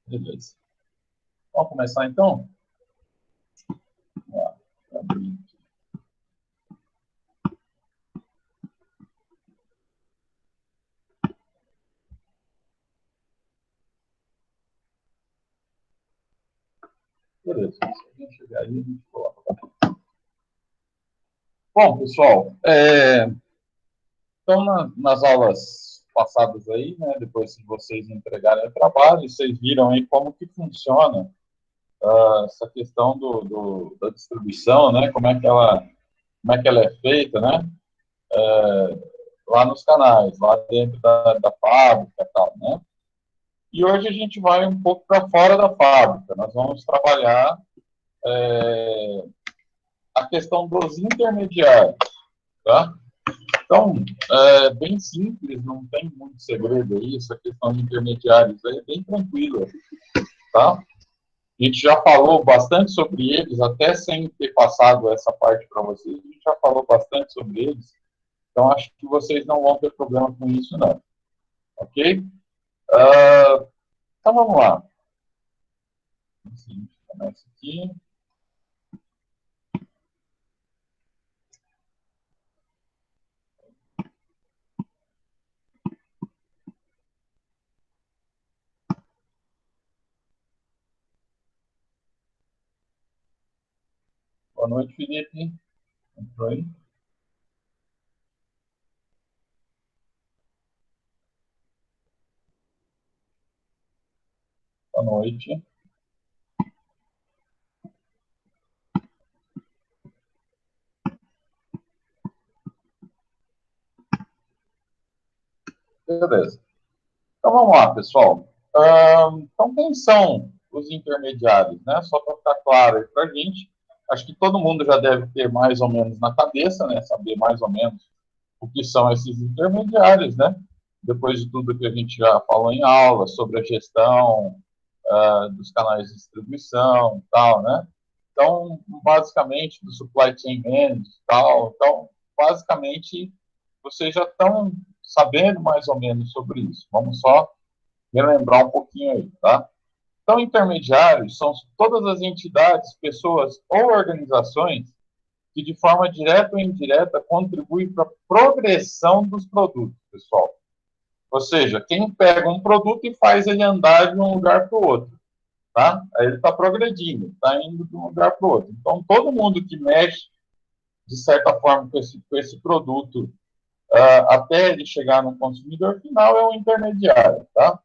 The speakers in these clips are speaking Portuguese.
Beleza. Vamos começar então? Vamos lá. Beleza. Se a gente chegar aí, a gente coloca. Bom, pessoal, então nas aulas passadas aí, né, depois que vocês entregarem o trabalho, vocês viram aí como que funciona essa questão da distribuição, né, como é que ela é feita, né, lá nos canais, lá dentro da fábrica e tal, né. E hoje a gente vai um pouco para fora da fábrica. Nós vamos trabalhar a questão dos intermediários, tá? Então, é bem simples, não tem muito segredo aí, essa questão de intermediários aí é bem tranquila, tá? A gente já falou bastante sobre eles, até sem ter passado essa parte para vocês, a gente já falou bastante sobre eles, então acho que vocês não vão ter problema com isso, não. Ok? Então vamos lá. Assim, a gente começa aqui. Boa noite, Felipe. Entrou aí? Boa noite. Beleza. Então vamos lá, pessoal. Então, quem são os intermediários, né? Só para ficar claro aí para a gente, acho que todo mundo já deve ter mais ou menos na cabeça, né? Saber mais ou menos o que são esses intermediários, né? Depois de tudo que a gente já falou em aula sobre a gestão dos canais de distribuição e tal, né? Então, basicamente, do supply chain management e tal. Então, basicamente, vocês já estão sabendo mais ou menos sobre isso. Vamos só relembrar um pouquinho aí, tá? Então, intermediários são todas as entidades, pessoas ou organizações que, de forma direta ou indireta, contribuem para a progressão dos produtos, pessoal. Ou seja, quem pega um produto e faz ele andar de um lugar para o outro, tá? Aí ele está progredindo, está indo de um lugar para o outro. Então, todo mundo que mexe, de certa forma, com esse produto, até ele chegar no consumidor final, é um intermediário, tá?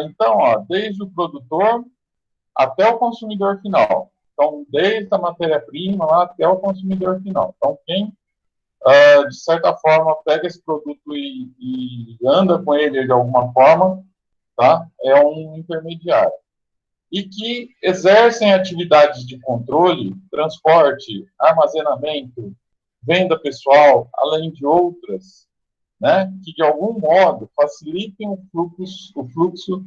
Então, ó, desde o produtor até o consumidor final. Então, desde a matéria-prima lá até o consumidor final. Então, quem, de certa forma, pega esse produto e anda com ele de alguma forma, tá? É um intermediário. E que exercem atividades de controle, transporte, armazenamento, venda pessoal, além de outras, né, que de algum modo facilitem o fluxo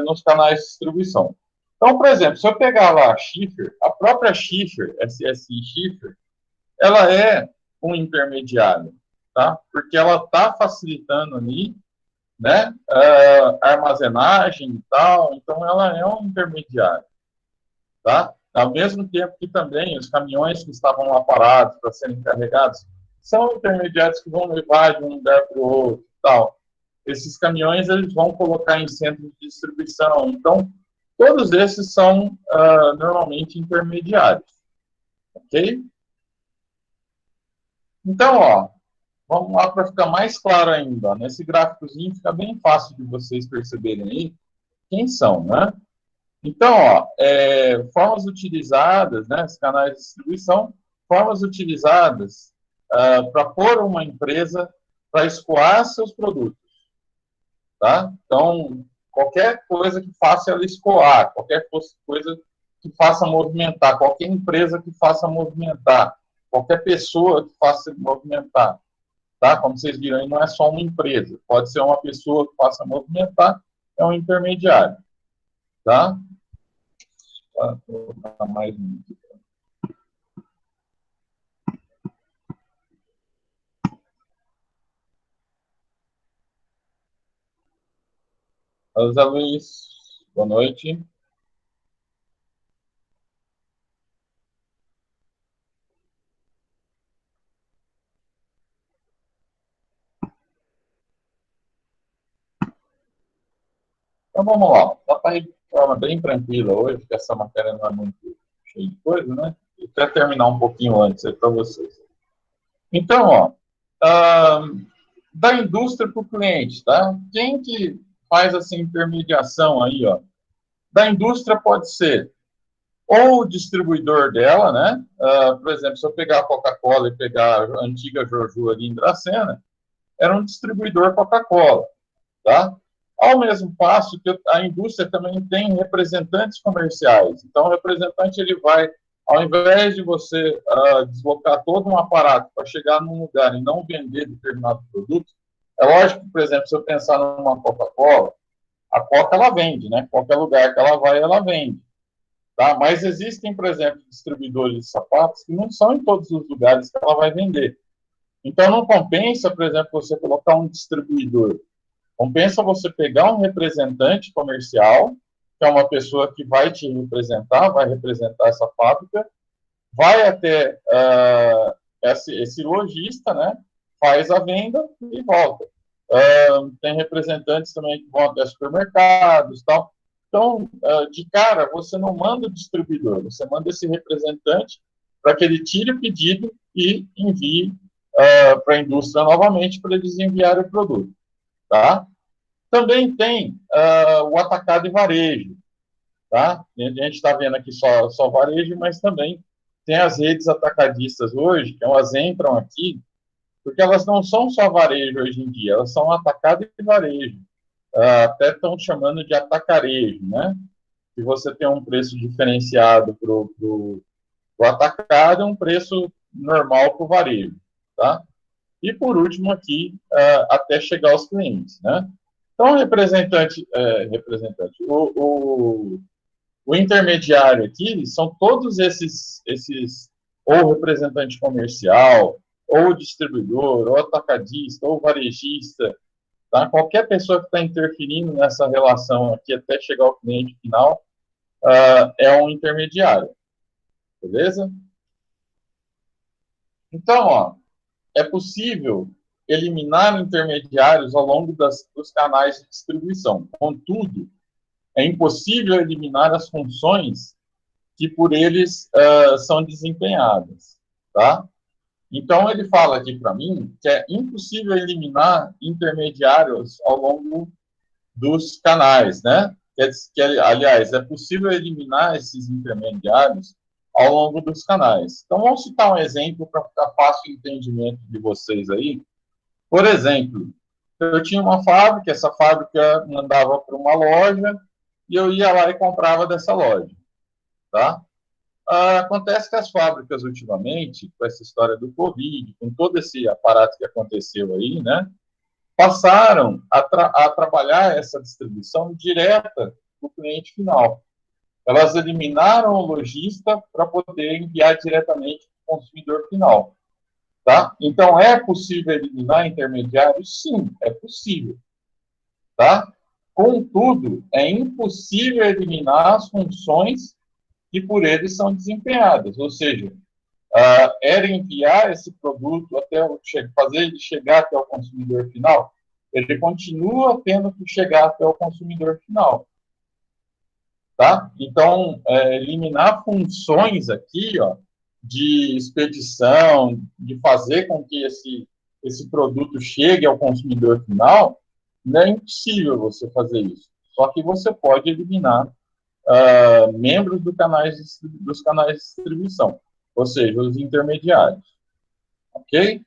nos canais de distribuição. Então, por exemplo, se eu pegar lá a Schiffer, a própria Schiffer, SSI Schiffer, ela é um intermediário, tá? Porque ela está facilitando ali, né, a armazenagem e tal, então ela é um intermediário, tá? Ao mesmo tempo que também os caminhões que estavam lá parados para serem carregados são intermediários que vão levar de um lugar para o outro, tal. Esses caminhões eles vão colocar em centros de distribuição, então todos esses são normalmente intermediários, ok? Então, ó, vamos lá para ficar mais claro ainda. Nesse gráficozinho fica bem fácil de vocês perceberem aí quem são, né? Então, ó, formas utilizadas, né, os canais de distribuição, formas utilizadas para pôr uma empresa para escoar seus produtos, tá? Então, qualquer coisa que faça ela escoar, qualquer coisa que faça movimentar, qualquer empresa que faça movimentar, qualquer pessoa que faça movimentar, tá? Como vocês viram, aí não é só uma empresa, pode ser uma pessoa que faça movimentar, é um intermediário, tá? Vou colocar mais um aqui. José Luiz, Boa noite. Então, vamos lá. Dá para ir de forma bem tranquila hoje, porque essa matéria não é muito cheia de coisa, né? E quero terminar um pouquinho antes aí para vocês. Então, ó, da indústria para o cliente, tá? Quem que faz essa intermediação aí, ó? Da indústria pode ser ou o distribuidor dela, né? Por exemplo, se eu pegar a Coca-Cola e pegar a antiga Joju ali em Dracena, era um distribuidor Coca-Cola, tá? Ao mesmo passo que a indústria também tem representantes comerciais. Então, o representante ele vai, ao invés de você deslocar todo um aparato para chegar num lugar e não vender determinado produto, é lógico que, por exemplo, se eu pensar numa Coca-Cola, a Coca ela vende, né? Qualquer lugar que ela vai, ela vende. Tá? Mas existem, por exemplo, distribuidores de sapatos que não são em todos os lugares que ela vai vender. Então, não compensa, por exemplo, você colocar um distribuidor. Compensa você pegar um representante comercial, que é uma pessoa que vai te representar, vai representar essa fábrica, vai até esse lojista, né? Faz a venda e volta. Tem representantes também que vão até supermercados e tal. Então, de cara, você não manda o distribuidor, você manda esse representante para que ele tire o pedido e envie para a indústria novamente para eles enviarem o produto. Tá? Também tem o atacado e varejo. Tá? A gente está vendo aqui só varejo, mas também tem as redes atacadistas hoje, que elas entram aqui, porque elas não são só varejo hoje em dia, elas são atacado e varejo. Até estão chamando de atacarejo, né? Que você tem um preço diferenciado para o atacado e um preço normal para o varejo. Tá? E por último aqui, até chegar aos clientes, né? Então, o intermediário aqui são todos esses ou representante comercial, ou distribuidor, ou atacadista, ou varejista, tá? Qualquer pessoa que está interferindo nessa relação aqui até chegar ao cliente final é um intermediário, beleza? Então, ó, é possível eliminar intermediários ao longo dos canais de distribuição. Contudo, é impossível eliminar as funções que por eles são desempenhadas, tá? Então, ele fala aqui para mim que é impossível eliminar intermediários ao longo dos canais, né? Aliás, é possível eliminar esses intermediários ao longo dos canais. Então, vamos citar um exemplo para ficar fácil o entendimento de vocês aí. Por exemplo, eu tinha uma fábrica, essa fábrica mandava para uma loja e eu ia lá e comprava dessa loja, tá? Acontece que as fábricas ultimamente, com essa história do Covid, com todo esse aparato que aconteceu aí, né, passaram a trabalhar essa distribuição direta para o cliente final. Elas eliminaram o lojista para poder enviar diretamente para o consumidor final. Tá? Então, é possível eliminar intermediários? Sim, é possível. Tá? Contudo, é impossível eliminar as funções que por eles são desempenhadas. Ou seja, era enviar esse produto fazer ele chegar até o consumidor final, ele continua tendo que chegar até o consumidor final. Tá? Então, eliminar funções aqui, ó, de expedição, de fazer com que esse produto chegue ao consumidor final, não é impossível você fazer isso. Só que você pode eliminar membros dos canais de distribuição, ou seja, os intermediários. Ok?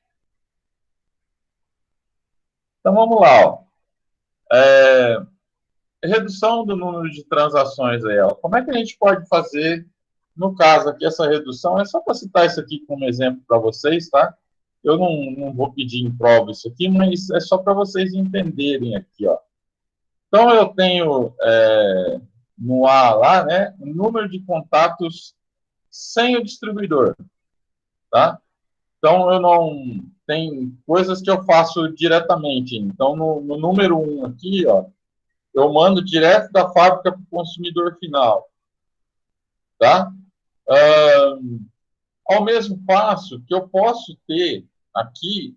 Então, vamos lá. Ó. Redução do número de transações aí. Ó. Como é que a gente pode fazer, no caso aqui, essa redução? É só para citar isso aqui como exemplo para vocês, tá? Eu não vou pedir em prova isso aqui, mas é só para vocês entenderem aqui, ó. Então, eu tenho no A lá, né, o número de contatos sem o distribuidor, tá? Então, eu não... Tem coisas que eu faço diretamente. Então, no número 1 aqui, ó, eu mando direto da fábrica para o consumidor final, tá? Ao mesmo passo que eu posso ter aqui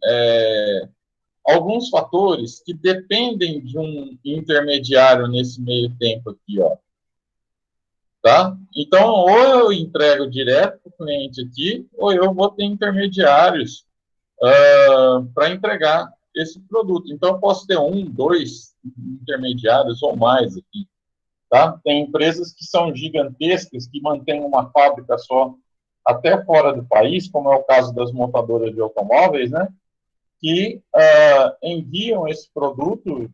alguns fatores que dependem de um intermediário nesse meio tempo aqui, ó. Tá? Então, ou eu entrego direto para o cliente aqui, ou eu vou ter intermediários para entregar esse produto. Então, eu posso ter um, dois intermediários ou mais aqui. Tá? Tem empresas que são gigantescas, que mantêm uma fábrica só até fora do país, como é o caso das montadoras de automóveis, né? Que enviam esse produto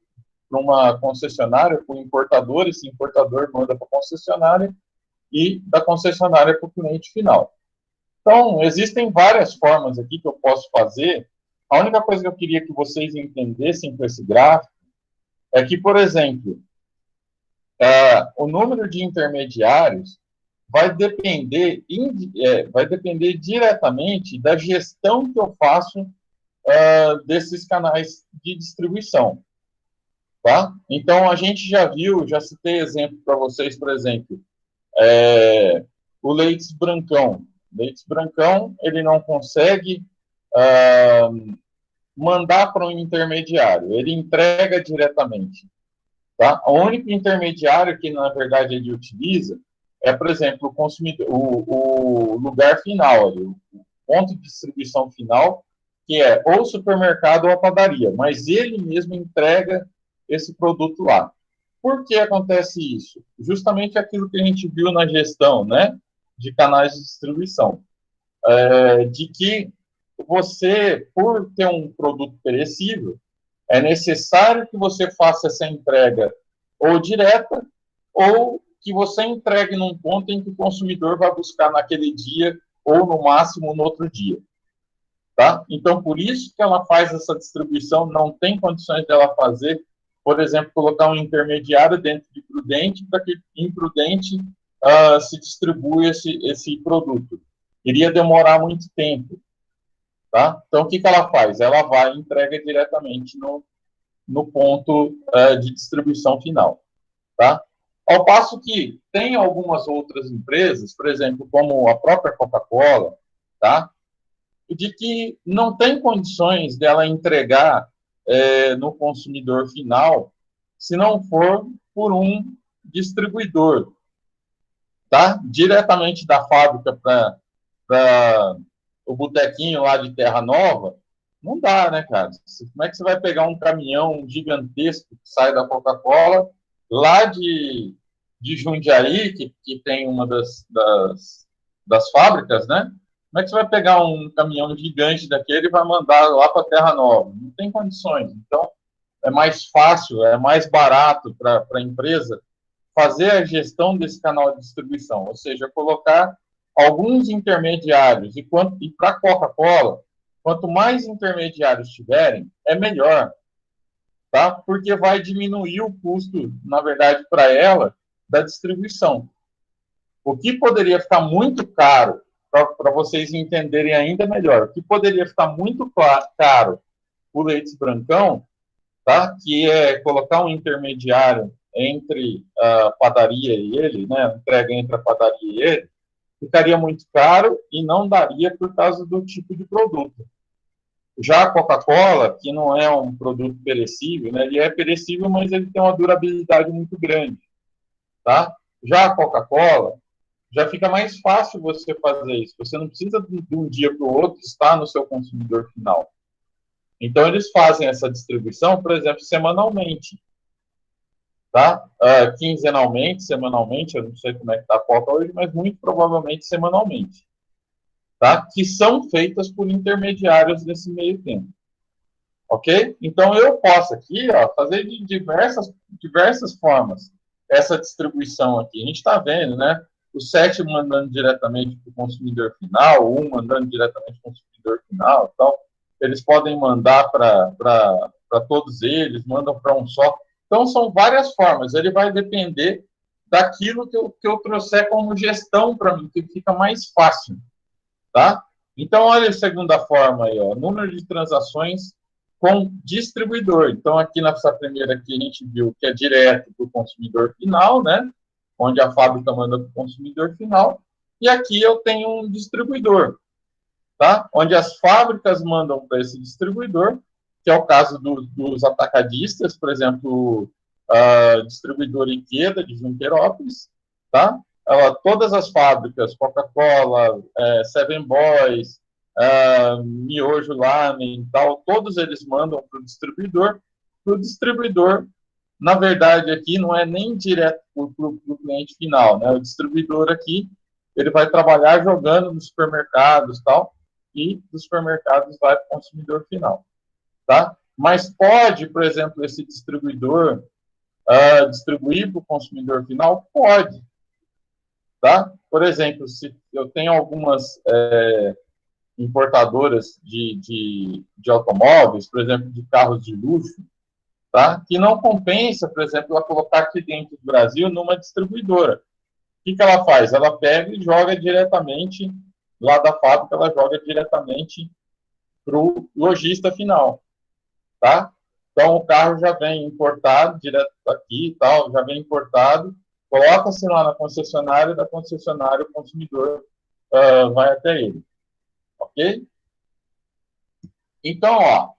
para uma concessionária, para o importador, esse importador manda para a concessionária e da concessionária para o cliente final. Então, existem várias formas aqui que eu posso fazer. A única coisa que eu queria que vocês entendessem com esse gráfico é que, por exemplo, o número de intermediários vai depender diretamente da gestão que eu faço desses canais de distribuição. Tá? Então, a gente já viu, já citei exemplo para vocês, por exemplo, o Leites Brancão. Leites Brancão, ele não consegue mandar para um intermediário, ele entrega diretamente. Tá? O único intermediário que, na verdade, ele utiliza é, por exemplo, o consumidor, o lugar final, o ponto de distribuição final, que é ou o supermercado ou a padaria, mas ele mesmo entrega esse produto lá. Por que acontece isso? Justamente aquilo que a gente viu na gestão, né, de canais de distribuição, de que você, por ter um produto perecível, é necessário que você faça essa entrega ou direta, ou que você entregue num ponto em que o consumidor vai buscar naquele dia, ou no máximo no outro dia. Tá? Então, por isso que ela faz essa distribuição, não tem condições dela fazer, por exemplo, colocar um intermediário dentro de Prudente, para que Imprudente se distribua esse produto. Iria demorar muito tempo. Tá? Então, o que ela faz? Ela vai e entrega diretamente no ponto de distribuição final. Tá? Ao passo que tem algumas outras empresas, por exemplo, como a própria Coca-Cola, tá? De que não tem condições dela entregar no consumidor final se não for por um distribuidor, tá? Diretamente da fábrica para o botequinho lá de Terra Nova, não dá, né, cara? Como é que você vai pegar um caminhão gigantesco que sai da Coca-Cola lá de Jundiaí, que tem uma das fábricas, né? Como é que você vai pegar um caminhão gigante daquele e vai mandar lá para Terra Nova? Não tem condições. Então, é mais fácil, é mais barato para a empresa fazer a gestão desse canal de distribuição, ou seja, colocar alguns intermediários. E para a Coca-Cola, quanto mais intermediários tiverem, é melhor, tá? Porque vai diminuir o custo, na verdade, para ela, da distribuição. O que poderia ficar muito caro, para vocês entenderem ainda melhor, o que poderia ficar muito caro o Leites Brancão, tá? Que é colocar um intermediário entre a padaria e ele, né? Entrega entre a padaria e ele, ficaria muito caro e não daria por causa do tipo de produto. Já a Coca-Cola, que não é um produto perecível, né? Ele é perecível, mas ele tem uma durabilidade muito grande, tá? Já a Coca-Cola, já fica mais fácil você fazer isso. Você não precisa de um dia para o outro estar no seu consumidor final. Então, eles fazem essa distribuição, por exemplo, semanalmente. Tá? Quinzenalmente, semanalmente, eu não sei como é que está a Coca hoje, mas muito provavelmente semanalmente. Tá? Que são feitas por intermediários nesse meio tempo. Ok? Então, eu posso aqui fazer de diversas formas essa distribuição aqui. A gente está vendo, né? O 7 mandando diretamente para o consumidor final, o 1 mandando diretamente para o consumidor final. Então, eles podem mandar para todos eles, mandam para um só. Então, são várias formas. Ele vai depender daquilo que eu trouxer como gestão para mim, que fica mais fácil. Tá? Então, olha a segunda forma aí, ó, número de transações com distribuidor. Então, aqui nessa primeira aqui, a gente viu que é direto para o consumidor final, né? Onde a fábrica manda para o consumidor final. E aqui eu tenho um distribuidor, tá? Onde as fábricas mandam para esse distribuidor, que é o caso dos atacadistas, por exemplo, a distribuidora Ikeda de Junquerópolis, tá? Todas as fábricas, Coca-Cola, Seven Boys, Miojo Lamen, tal, todos eles mandam para o distribuidor, na verdade, aqui não é nem direto para o cliente final, né? O distribuidor aqui, ele vai trabalhar jogando nos supermercados, tal, e dos supermercados vai para o consumidor final, tá? Mas pode, por exemplo, esse distribuidor distribuir para o consumidor final? Pode, tá? Por exemplo, se eu tenho algumas importadoras de automóveis, por exemplo, de carros de luxo, tá? Que não compensa, por exemplo, ela colocar aqui dentro do Brasil numa distribuidora. O que ela faz? Ela pega e joga diretamente lá da fábrica, ela joga diretamente para o lojista final, tá? Então, o carro já vem importado, direto aqui e tal, já vem importado, coloca-se lá na concessionária, da concessionária o consumidor vai até ele, ok? Então, ó,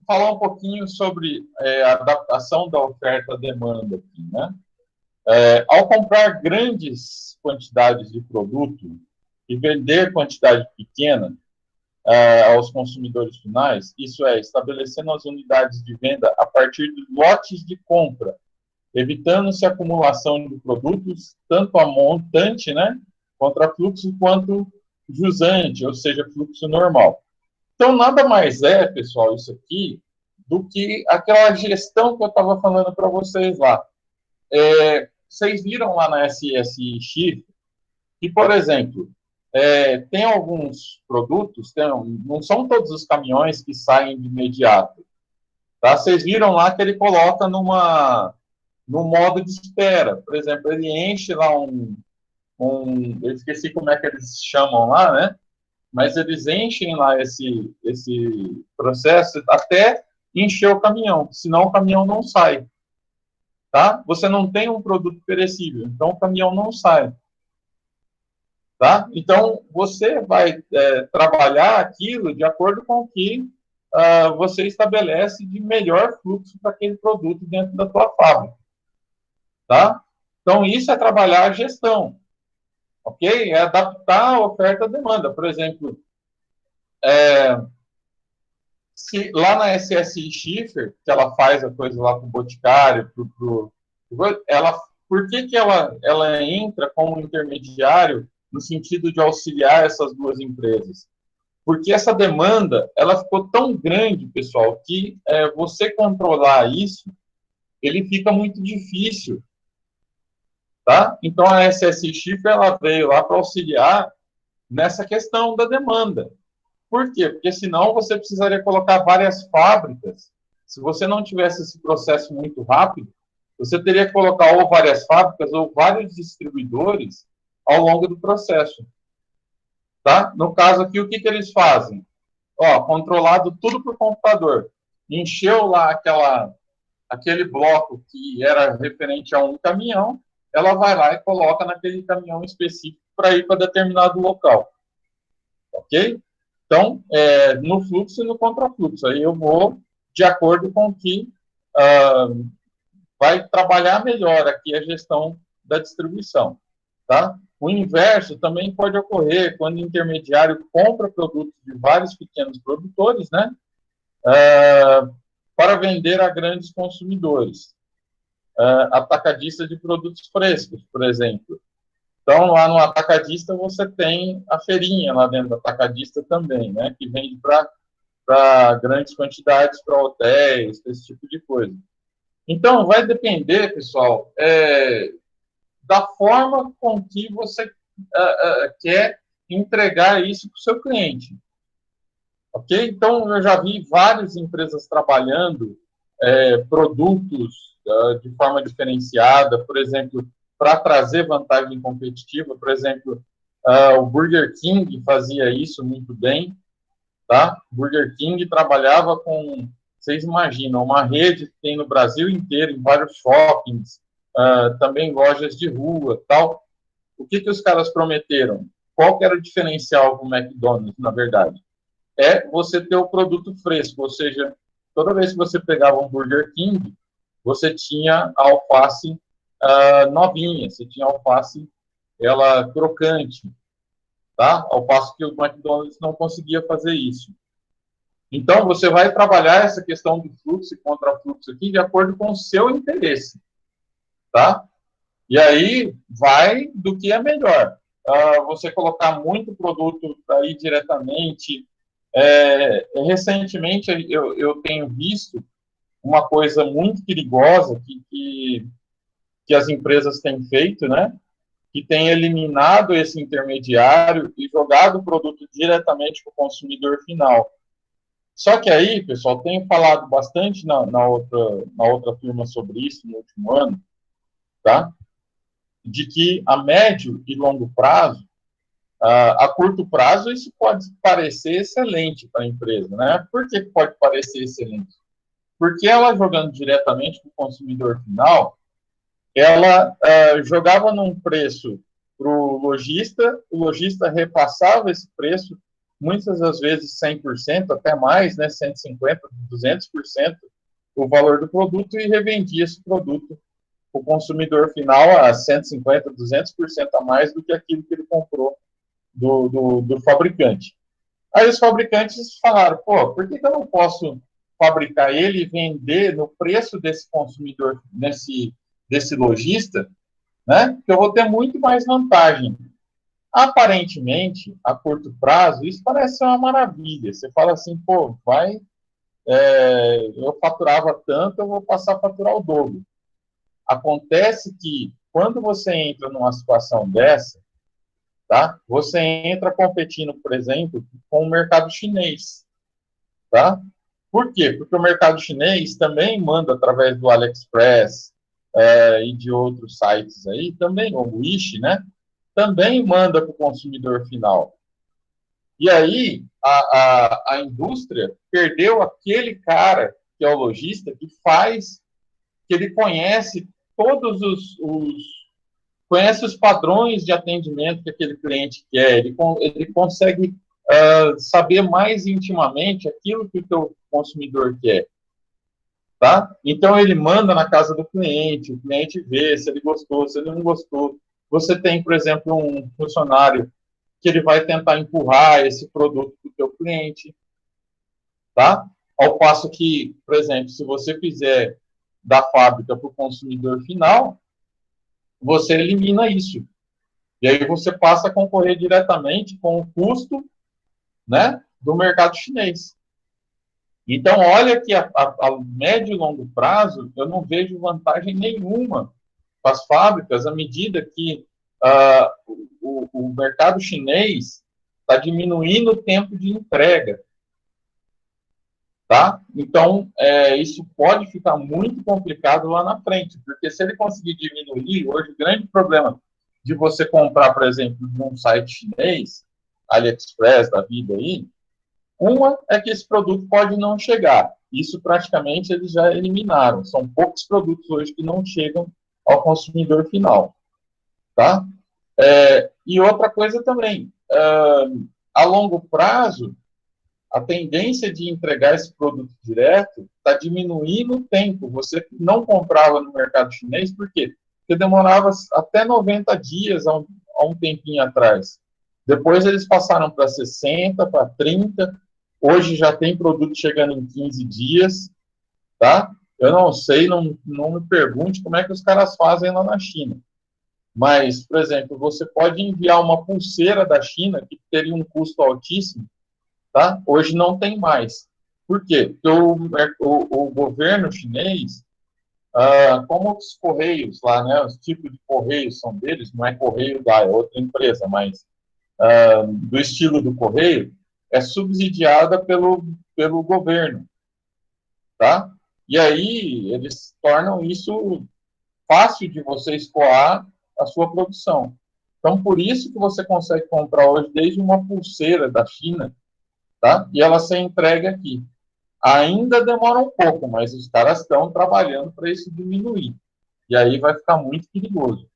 falar um pouquinho sobre a adaptação da oferta à demanda aqui, né? Ao comprar grandes quantidades de produto e vender quantidade pequena aos consumidores finais, isso é, estabelecendo as unidades de venda a partir de lotes de compra, evitando-se a acumulação de produtos, tanto a montante, né, contra fluxo, quanto jusante, ou seja, fluxo normal. Então, nada mais é, pessoal, isso aqui, do que aquela gestão que eu estava falando para vocês lá. Vocês viram lá na SSX que, por exemplo, tem alguns produtos, não são todos os caminhões que saem de imediato. Tá? Vocês viram lá que ele coloca no modo de espera. Por exemplo, ele enche lá eu esqueci como é que eles chamam lá, né? Mas eles enchem lá esse processo até encher o caminhão, senão o caminhão não sai. Tá? Você não tem um produto perecível, então o caminhão não sai. Tá? Então, você vai trabalhar aquilo de acordo com o que você estabelece de melhor fluxo para aquele produto dentro da tua fábrica. Tá? Então, isso é trabalhar a gestão. Ok? É adaptar a oferta à demanda. Por exemplo, se lá na SSI Schiffer, que ela faz a coisa lá para o Boticário, por que ela entra como intermediário no sentido de auxiliar essas duas empresas? Porque essa demanda, ela ficou tão grande, pessoal, que você controlar isso, ele fica muito difícil, tá? Então, a SSI Schiffer, ela veio lá para auxiliar nessa questão da demanda. Por quê? Porque senão você precisaria colocar várias fábricas. Se você não tivesse esse processo muito rápido, você teria que colocar ou várias fábricas ou vários distribuidores ao longo do processo. Tá? No caso aqui, o que eles fazem? Controlado tudo por computador. Encheu lá aquele bloco que era referente a um caminhão, ela vai lá e coloca naquele caminhão específico para ir para determinado local. Ok? Então, no fluxo e no contrafluxo. Aí eu vou de acordo com o que vai trabalhar melhor aqui a gestão da distribuição. Tá? O inverso também pode ocorrer quando o intermediário compra produtos de vários pequenos produtores, né, para vender a grandes consumidores. Atacadista de produtos frescos, por exemplo. Então, lá no atacadista, você tem a feirinha lá dentro do atacadista também, né, que vende para grandes quantidades, para hotéis, esse tipo de coisa. Então, vai depender, pessoal, da forma com que você quer entregar isso para o seu cliente. Ok? Então, eu já vi várias empresas trabalhando produtos de forma diferenciada, por exemplo, para trazer vantagem competitiva. Por exemplo, o Burger King fazia isso muito bem, tá? Burger King trabalhava com, vocês imaginam, uma rede que tem no Brasil inteiro, em vários shoppings, também lojas de rua, tal. O que os caras prometeram? Qual que era o diferencial do McDonald's, na verdade? É você ter o produto fresco, ou seja, toda vez que você pegava um Burger King, você tinha a alface novinha, você tinha a alface ela crocante, tá? Ao passo que o McDonald's não conseguia fazer isso. Então, você vai trabalhar essa questão do fluxo e contrafluxo aqui de acordo com o seu interesse, tá? E aí vai do que é melhor. Você colocar muito produto aí diretamente. Recentemente, eu tenho visto uma coisa muito perigosa que as empresas têm feito, né? Que tem eliminado esse intermediário e jogado o produto diretamente para o consumidor final. Só que aí, pessoal, tenho falado bastante na outra turma sobre isso no último ano, tá? De que a médio e longo prazo, a curto prazo, isso pode parecer excelente para a empresa, né? Por que pode parecer excelente? Porque ela jogando diretamente para o consumidor final, ela jogava num preço para o lojista repassava esse preço, muitas das vezes 100%, até mais, né, 150%, 200%, o valor do produto e revendia esse produto para o consumidor final a 150%, 200% a mais do que aquilo que ele comprou do fabricante. Aí os fabricantes falaram, pô, por que eu não posso fabricar ele e vender no preço desse consumidor, desse lojista, né? Que eu vou ter muito mais vantagem. Aparentemente, a curto prazo, isso parece ser uma maravilha. Você fala assim, pô, eu faturava tanto, eu vou passar a faturar o dobro. Acontece que, quando você entra numa situação dessa, tá? Você entra competindo, por exemplo, com o mercado chinês, tá? Por quê? Porque o mercado chinês também manda através do AliExpress e de outros sites aí, também, o Wish, né? Também manda para o consumidor final. E aí, a indústria perdeu aquele cara, que é o lojista, que ele conhece todos conhece os padrões de atendimento que aquele cliente quer, ele consegue saber mais intimamente aquilo que o teu consumidor quer, tá? Então, ele manda na casa do cliente, o cliente vê se ele gostou, se ele não gostou. Você tem, por exemplo, um funcionário que ele vai tentar empurrar esse produto para o teu cliente, tá? Ao passo que, por exemplo, se você fizer da fábrica para o consumidor final, você elimina isso. E aí você passa a concorrer diretamente com o custo, né, do mercado chinês. Então, olha que a médio e longo prazo, eu não vejo vantagem nenhuma para as fábricas à medida que o mercado chinês está diminuindo o tempo de entrega. Tá? Então, isso pode ficar muito complicado lá na frente, porque se ele conseguir diminuir, hoje o grande problema de você comprar, por exemplo, num site chinês, AliExpress da vida aí, uma é que esse produto pode não chegar. Isso praticamente eles já eliminaram. São poucos produtos hoje que não chegam ao consumidor final. Tá? E outra coisa também, a longo prazo, a tendência de entregar esse produto direto está diminuindo o tempo. Você não comprava no mercado chinês, por quê? Porque demorava até 90 dias há um tempinho atrás. Depois eles passaram para 60, para 30. Hoje já tem produto chegando em 15 dias, tá? Eu não sei, não me pergunte como é que os caras fazem lá na China. Mas, por exemplo, você pode enviar uma pulseira da China que teria um custo altíssimo, tá? Hoje não tem mais. Por quê? Porque o governo chinês, como os correios lá, né, os tipos de correios são deles, não é correio da outra empresa, mas do estilo do correio, é subsidiada pelo governo, tá? E aí eles tornam isso fácil de você escoar a sua produção. Então, por isso que você consegue comprar hoje desde uma pulseira da China, tá? E ela ser entregue aqui. Ainda demora um pouco, mas os caras estão trabalhando para isso diminuir. E aí vai ficar muito perigoso,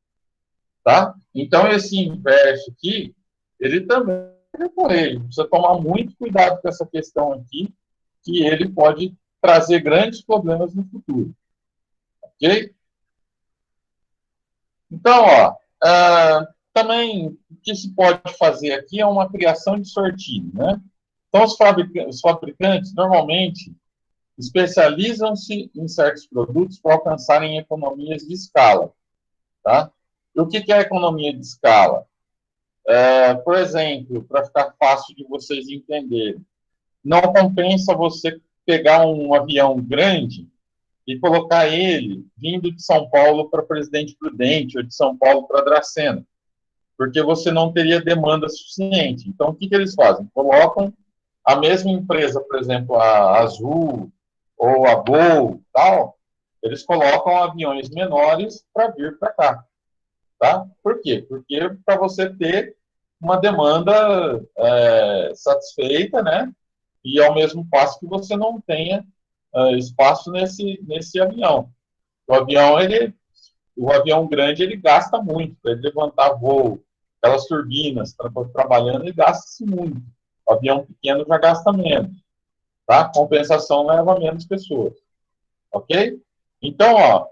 tá? Então, esse inverso aqui, ele também é por ele. Precisa tomar muito cuidado com essa questão aqui, que ele pode trazer grandes problemas no futuro. Ok? Então, ó, também o que se pode fazer aqui é uma criação de sortilho, né? Então, os fabricantes normalmente especializam-se em certos produtos para alcançarem economias de escala, tá? E o que é economia de escala? Por exemplo, para ficar fácil de vocês entenderem, não compensa você pegar um avião grande e colocar ele vindo de São Paulo para Presidente Prudente ou de São Paulo para Dracena, porque você não teria demanda suficiente. Então, o que eles fazem? Colocam a mesma empresa, por exemplo, a Azul ou a Gol, tal, eles colocam aviões menores para vir para cá, tá? Por quê? Porque para você ter uma demanda satisfeita, né? E ao mesmo passo que você não tenha espaço nesse avião. O avião grande ele gasta muito para ele levantar voo, aquelas turbinas trabalhando, ele gasta-se muito. O avião pequeno já gasta menos, tá? Compensação leva menos pessoas, ok? Então, ó,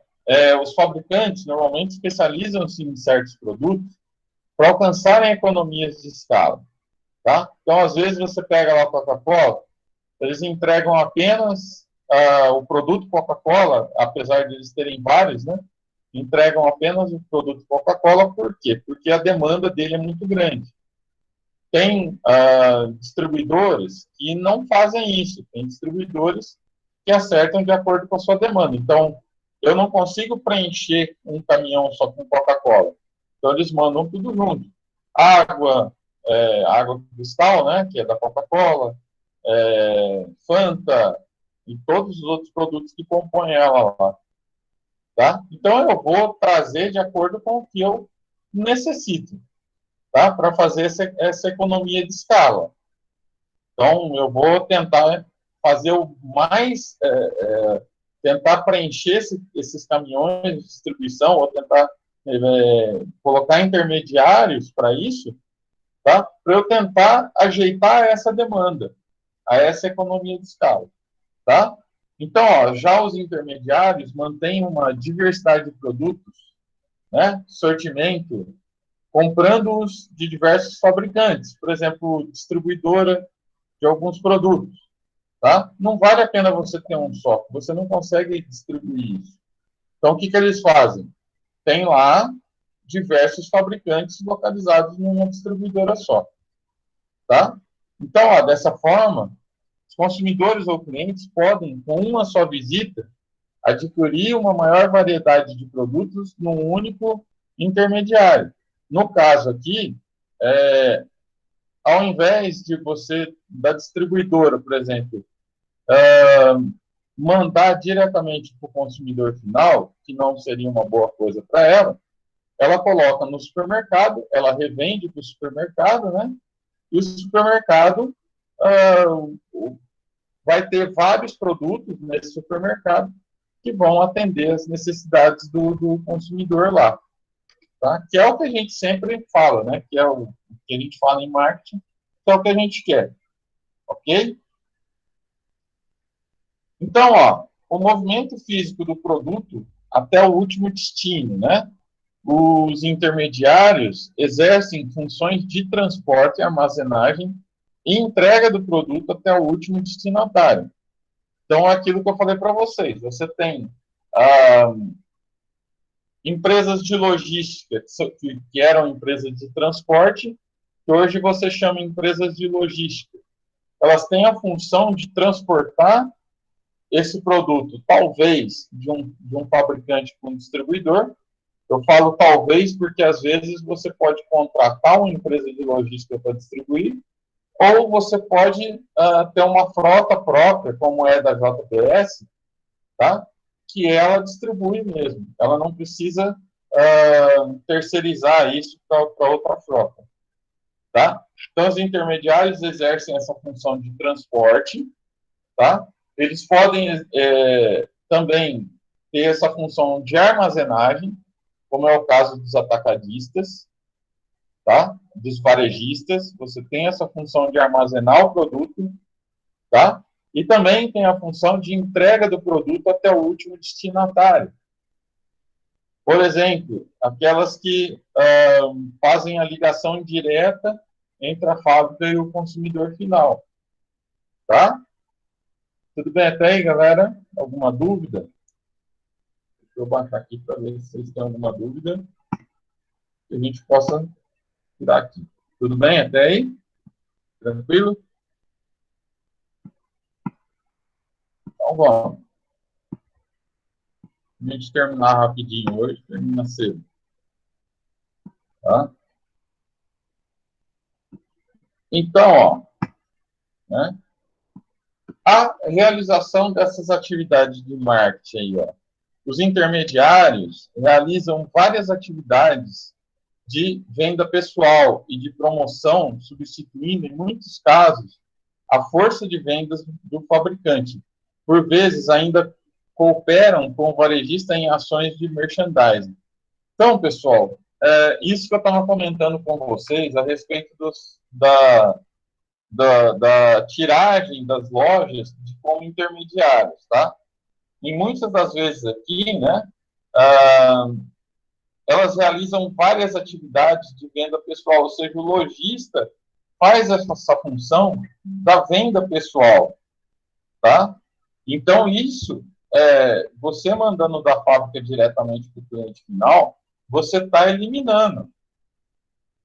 os fabricantes normalmente especializam-se em certos produtos para alcançarem economias de escala, tá? Então, às vezes você pega lá a Coca-Cola, eles entregam apenas o produto Coca-Cola, apesar de eles terem vários, né? Entregam apenas o produto Coca-Cola, por quê? Porque a demanda dele é muito grande. Tem distribuidores que não fazem isso, tem distribuidores que acertam de acordo com a sua demanda. Então, eu não consigo preencher um caminhão só com Coca-Cola. Então, eles mandam tudo junto. Água, água cristal, né, que é da Coca-Cola, Fanta e todos os outros produtos que compõem ela lá. Tá? Então, eu vou trazer de acordo com o que eu necessito, tá? Para fazer essa economia de escala. Então, eu vou tentar fazer o mais, tentar preencher esses caminhões de distribuição, ou tentar colocar intermediários para isso, tá? Para eu tentar ajeitar essa demanda, a essa economia de escala, tá? Então, ó, já os intermediários mantêm uma diversidade de produtos, né? Sortimento, comprando-os de diversos fabricantes, por exemplo, distribuidora de alguns produtos, tá? Não vale a pena você ter um só, você não consegue distribuir isso. Então, o que eles fazem? Tem lá diversos fabricantes localizados numa distribuidora só, tá? Então, ó, dessa forma, os consumidores ou clientes podem, com uma só visita, adquirir uma maior variedade de produtos num único intermediário. No caso aqui, ao invés de você, da distribuidora, por exemplo, mandar diretamente para o consumidor final, que não seria uma boa coisa para ela coloca no supermercado, ela revende para o supermercado, né? E o supermercado vai ter vários produtos nesse supermercado que vão atender as necessidades do consumidor lá, tá? Que é o que a gente sempre fala, né? Que é o que a gente fala em marketing, que é o que a gente quer, ok? Então, ó, o movimento físico do produto até o último destino, né? Os intermediários exercem funções de transporte, armazenagem e entrega do produto até o último destinatário. Então, aquilo que eu falei para vocês, você tem empresas de logística, que eram empresas de transporte, que hoje você chama empresas de logística. Elas têm a função de transportar esse produto, talvez, de um fabricante para um distribuidor. Eu falo talvez porque, às vezes, você pode contratar uma empresa de logística para distribuir, ou você pode ter uma frota própria, como é da JBS, tá? Que ela distribui mesmo. Ela não precisa terceirizar isso para outra frota. Tá? Então, os intermediários exercem essa função de transporte, tá? Eles podem também ter essa função de armazenagem, como é o caso dos atacadistas, tá? Dos varejistas, você tem essa função de armazenar o produto, tá? E também tem a função de entrega do produto até o último destinatário. Por exemplo, aquelas que fazem a ligação direta entre a fábrica e o consumidor final, tá? Tudo bem até aí, galera? Alguma dúvida? Deixa eu baixar aqui para ver se vocês têm alguma dúvida que a gente possa tirar aqui. Tudo bem até aí? Tranquilo? Então vamos. A gente terminar rapidinho hoje, termina cedo. Tá? Então, ó, né, a realização dessas atividades de marketing aí, ó. Os intermediários realizam várias atividades de venda pessoal e de promoção, substituindo, em muitos casos, a força de vendas do fabricante. Por vezes, ainda cooperam com o varejista em ações de merchandising. Então, pessoal, isso que eu estava comentando com vocês a respeito da tiragem das lojas como intermediários, tá? E muitas das vezes aqui, né, elas realizam várias atividades de venda pessoal, ou seja, o lojista faz essa função da venda pessoal, tá? Então, isso, você mandando da fábrica diretamente para o cliente final, você está eliminando.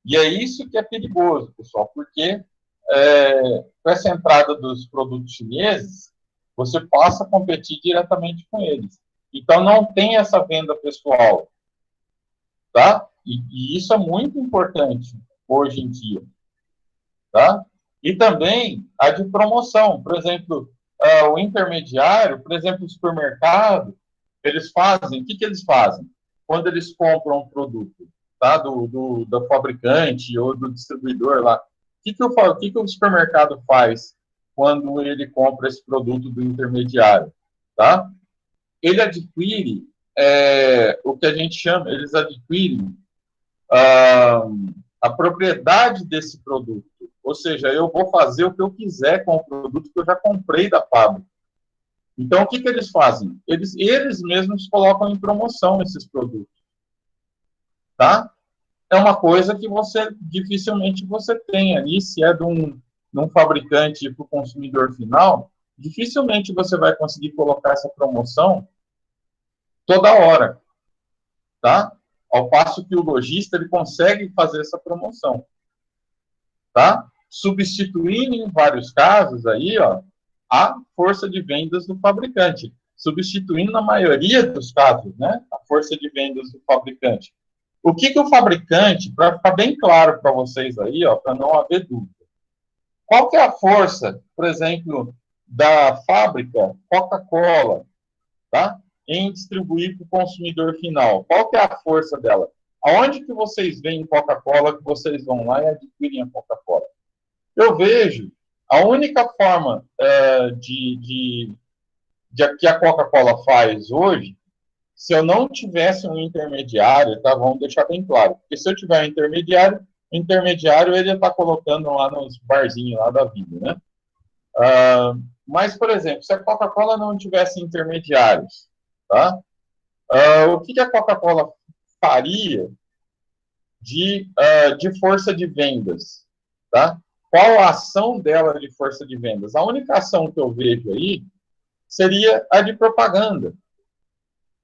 E é isso que é perigoso, pessoal, porque com essa entrada dos produtos chineses, você passa a competir diretamente com eles. Então, não tem essa venda pessoal, tá? E isso é muito importante hoje em dia, tá? E também a de promoção. Por exemplo, o intermediário, por exemplo, o supermercado, eles fazem, o que eles fazem? Quando eles compram um produto, tá? Do fabricante ou do distribuidor lá, o que o supermercado faz quando ele compra esse produto do intermediário, tá? Ele adquire o que a gente chama, eles adquirem a propriedade desse produto. Ou seja, eu vou fazer o que eu quiser com o produto que eu já comprei da fábrica. Então, o que eles fazem? Eles mesmos colocam em promoção esses produtos. Tá? É uma coisa que dificilmente você tem ali, se é de um fabricante para o consumidor final, dificilmente você vai conseguir colocar essa promoção toda hora, tá? Ao passo que o lojista ele consegue fazer essa promoção, tá? Substituindo em vários casos aí, ó, a força de vendas do fabricante, substituindo na maioria dos casos, né, a força de vendas do fabricante. O que o fabricante, para ficar bem claro para vocês aí, ó, para não haver dúvida, qual que é a força, por exemplo, da fábrica Coca-Cola, tá? Em distribuir para o consumidor final? Qual que é a força dela? Aonde que vocês veem Coca-Cola que vocês vão lá e adquirem a Coca-Cola? Eu vejo a única forma de que a Coca-Cola faz hoje, se eu não tivesse um intermediário, tá? Vamos deixar bem claro. Porque se eu tiver um intermediário, o intermediário ele está colocando lá nos barzinhos lá da vida, né? Mas, por exemplo, se a Coca-Cola não tivesse intermediários, tá? O que a Coca-Cola faria de força de vendas, tá? Qual a ação dela de força de vendas? A única ação que eu vejo aí seria a de propaganda,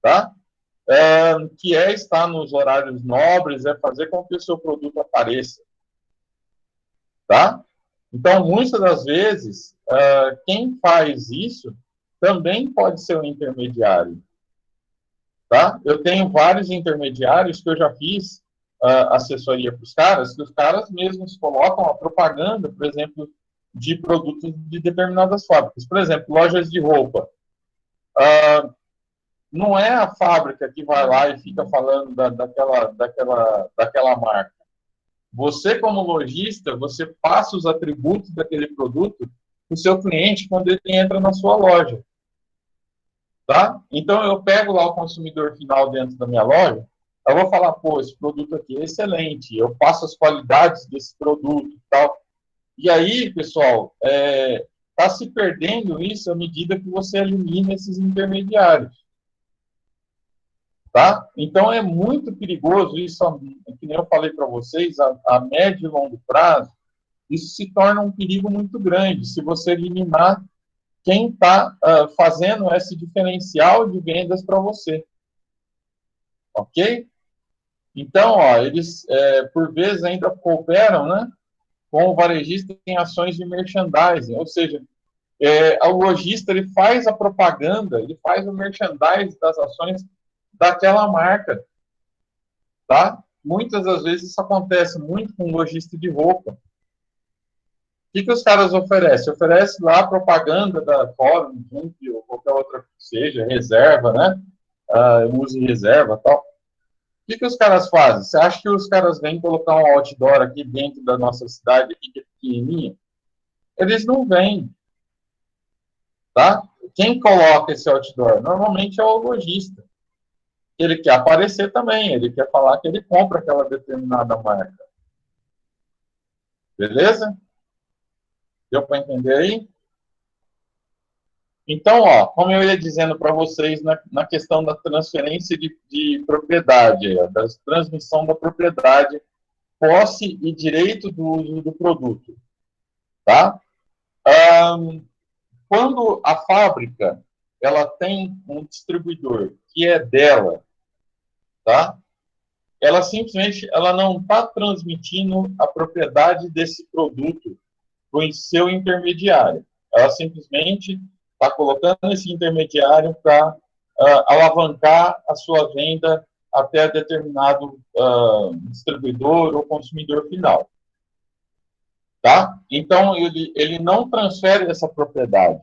tá? Que estar nos horários nobres, fazer com que o seu produto apareça, tá? Então, muitas das vezes, quem faz isso também pode ser um intermediário, tá? Eu tenho vários intermediários que eu já fiz assessoria para os caras, que os caras mesmos colocam a propaganda, por exemplo, de produtos de determinadas fábricas. Por exemplo, lojas de roupa. Não é a fábrica que vai lá e fica falando daquela marca. Você, como lojista, você passa os atributos daquele produto para o seu cliente quando ele entra na sua loja. Tá? Então, eu pego lá o consumidor final dentro da minha loja, eu vou falar, pô, esse produto aqui é excelente, eu passo as qualidades desse produto e tal. E aí, pessoal, está se perdendo isso à medida que você elimina esses intermediários. Tá? Então, é muito perigoso isso, que nem eu falei para vocês, a médio e longo prazo, isso se torna um perigo muito grande se você eliminar quem está fazendo esse diferencial de vendas para você. Ok? Então, ó, eles, por vezes, ainda cooperam, né, com o varejista em ações de merchandising, ou seja, o lojista ele faz a propaganda, ele faz o merchandising das ações daquela marca, tá? Muitas das vezes isso acontece muito com o lojista de roupa. O que os caras oferecem? Oferece lá a propaganda da Fórum, Jump, ou qualquer outra que seja, reserva, né? Use reserva, tal. O que os caras fazem? Você acha que os caras vêm colocar um outdoor aqui dentro da nossa cidade, aqui, que é pequenininha? Eles não vêm, tá? Quem coloca esse outdoor? Normalmente é o lojista. Ele quer aparecer também, ele quer falar que ele compra aquela determinada marca. Beleza? Deu para entender aí? Então, ó, como eu ia dizendo para vocês na questão da transferência de propriedade, da transmissão da propriedade, posse e direito do uso do produto, tá? Quando a fábrica ela tem um distribuidor que é dela, tá? Ela simplesmente ela não está transmitindo a propriedade desse produto para o seu intermediário. Ela simplesmente está colocando esse intermediário para alavancar a sua venda até determinado distribuidor ou consumidor final. Tá? Então, ele não transfere essa propriedade.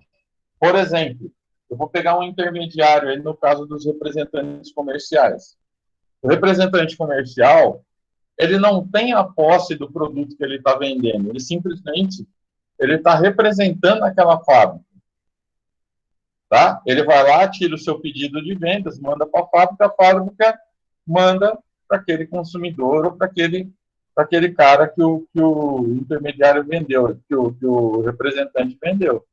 Por exemplo, eu vou pegar um intermediário aí no caso dos representantes comerciais. O representante comercial, ele não tem a posse do produto que ele está vendendo, ele simplesmente ele está representando aquela fábrica. Tá? Ele vai lá, tira o seu pedido de vendas, manda para a fábrica manda para aquele consumidor ou para aquele cara que o intermediário vendeu, que o representante vendeu.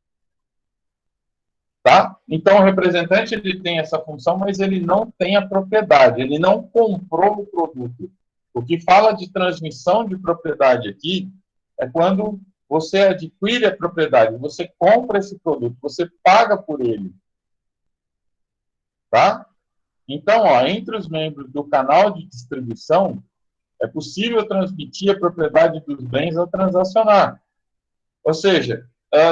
Tá? Então, o representante ele tem essa função, mas ele não tem a propriedade, ele não comprou o produto. O que fala de transmissão de propriedade aqui é quando você adquire a propriedade, você compra esse produto, você paga por ele. Tá? Então, ó, entre os membros do canal de distribuição, é possível transmitir a propriedade dos bens a transacionar. Ou seja,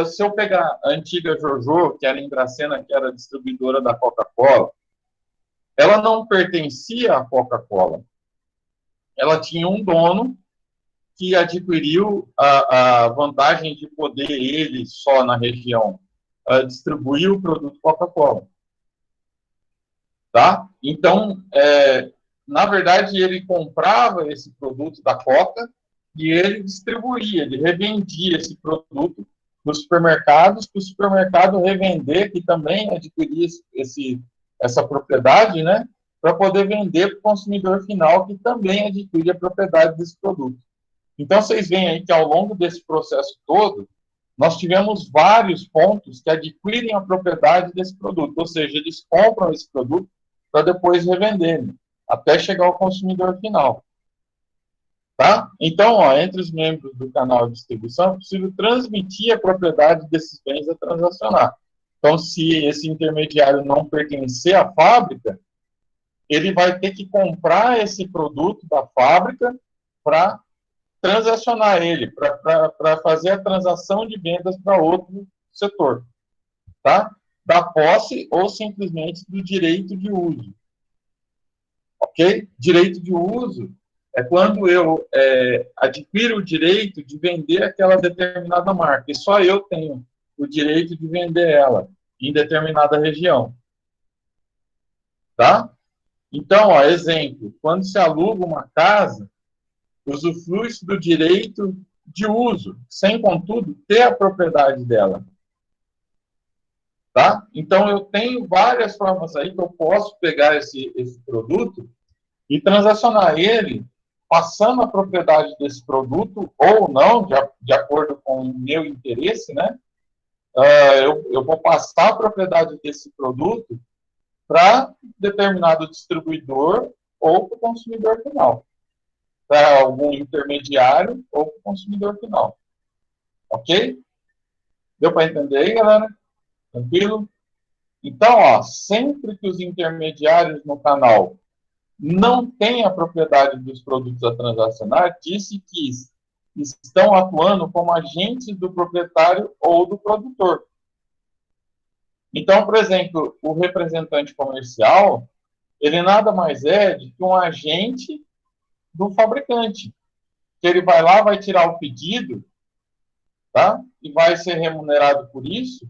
se eu pegar a antiga Jojo, que era em Dracena, que era distribuidora da Coca-Cola, ela não pertencia à Coca-Cola. Ela tinha um dono que adquiriu a vantagem de poder, ele só na região, distribuir o produto Coca-Cola. Tá? Então, na verdade, ele comprava esse produto da Coca e ele distribuía, ele revendia esse produto nos supermercados, para o supermercado revender, que também adquiria essa propriedade, né, para poder vender para o consumidor final, que também adquire a propriedade desse produto. Então, vocês veem aí que ao longo desse processo todo, nós tivemos vários pontos que adquirem a propriedade desse produto, ou seja, eles compram esse produto para depois revender, até chegar ao consumidor final. Tá? Então, ó, entre os membros do canal de distribuição, é possível transmitir a propriedade desses bens a transacionar. Então, se esse intermediário não pertencer à fábrica, ele vai ter que comprar esse produto da fábrica para transacionar ele, para fazer a transação de vendas para outro setor. Tá? Da posse ou simplesmente do direito de uso. Ok? Direito de uso é quando eu adquiro o direito de vender aquela determinada marca, e só eu tenho o direito de vender ela em determinada região. Tá? Então, ó, exemplo, quando se aluga uma casa, usufrui do direito de uso, sem, contudo, ter a propriedade dela. Tá? Então, eu tenho várias formas aí que eu posso pegar esse produto e transacionar ele, passando a propriedade desse produto, ou não, de acordo com o meu interesse, né? Eu vou passar a propriedade desse produto para determinado distribuidor ou para o consumidor final. Para algum intermediário ou para o consumidor final. Ok? Deu para entender aí, galera? Tranquilo? Então, ó, sempre que os intermediários no canal não têm a propriedade dos produtos a transacionar, disse que estão atuando como agentes do proprietário ou do produtor. Então, por exemplo, o representante comercial, ele nada mais é do que um agente do fabricante. Que ele vai lá, vai tirar o pedido, tá? E vai ser remunerado por isso.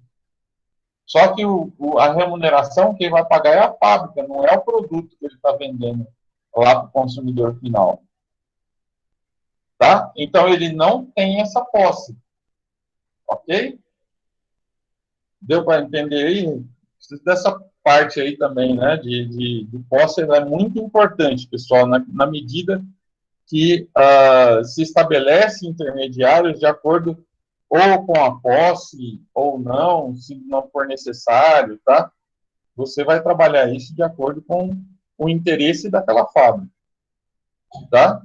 Só que a remuneração, quem vai pagar é a fábrica, não é o produto que ele está vendendo lá para o consumidor final. Tá? Então, ele não tem essa posse. Ok? Deu para entender aí? Dessa parte aí também, né, de posse, é muito importante, pessoal, na medida que se estabelece intermediários de acordo ou com a posse, ou não, se não for necessário, tá? Você vai trabalhar isso de acordo com o interesse daquela fábrica, tá?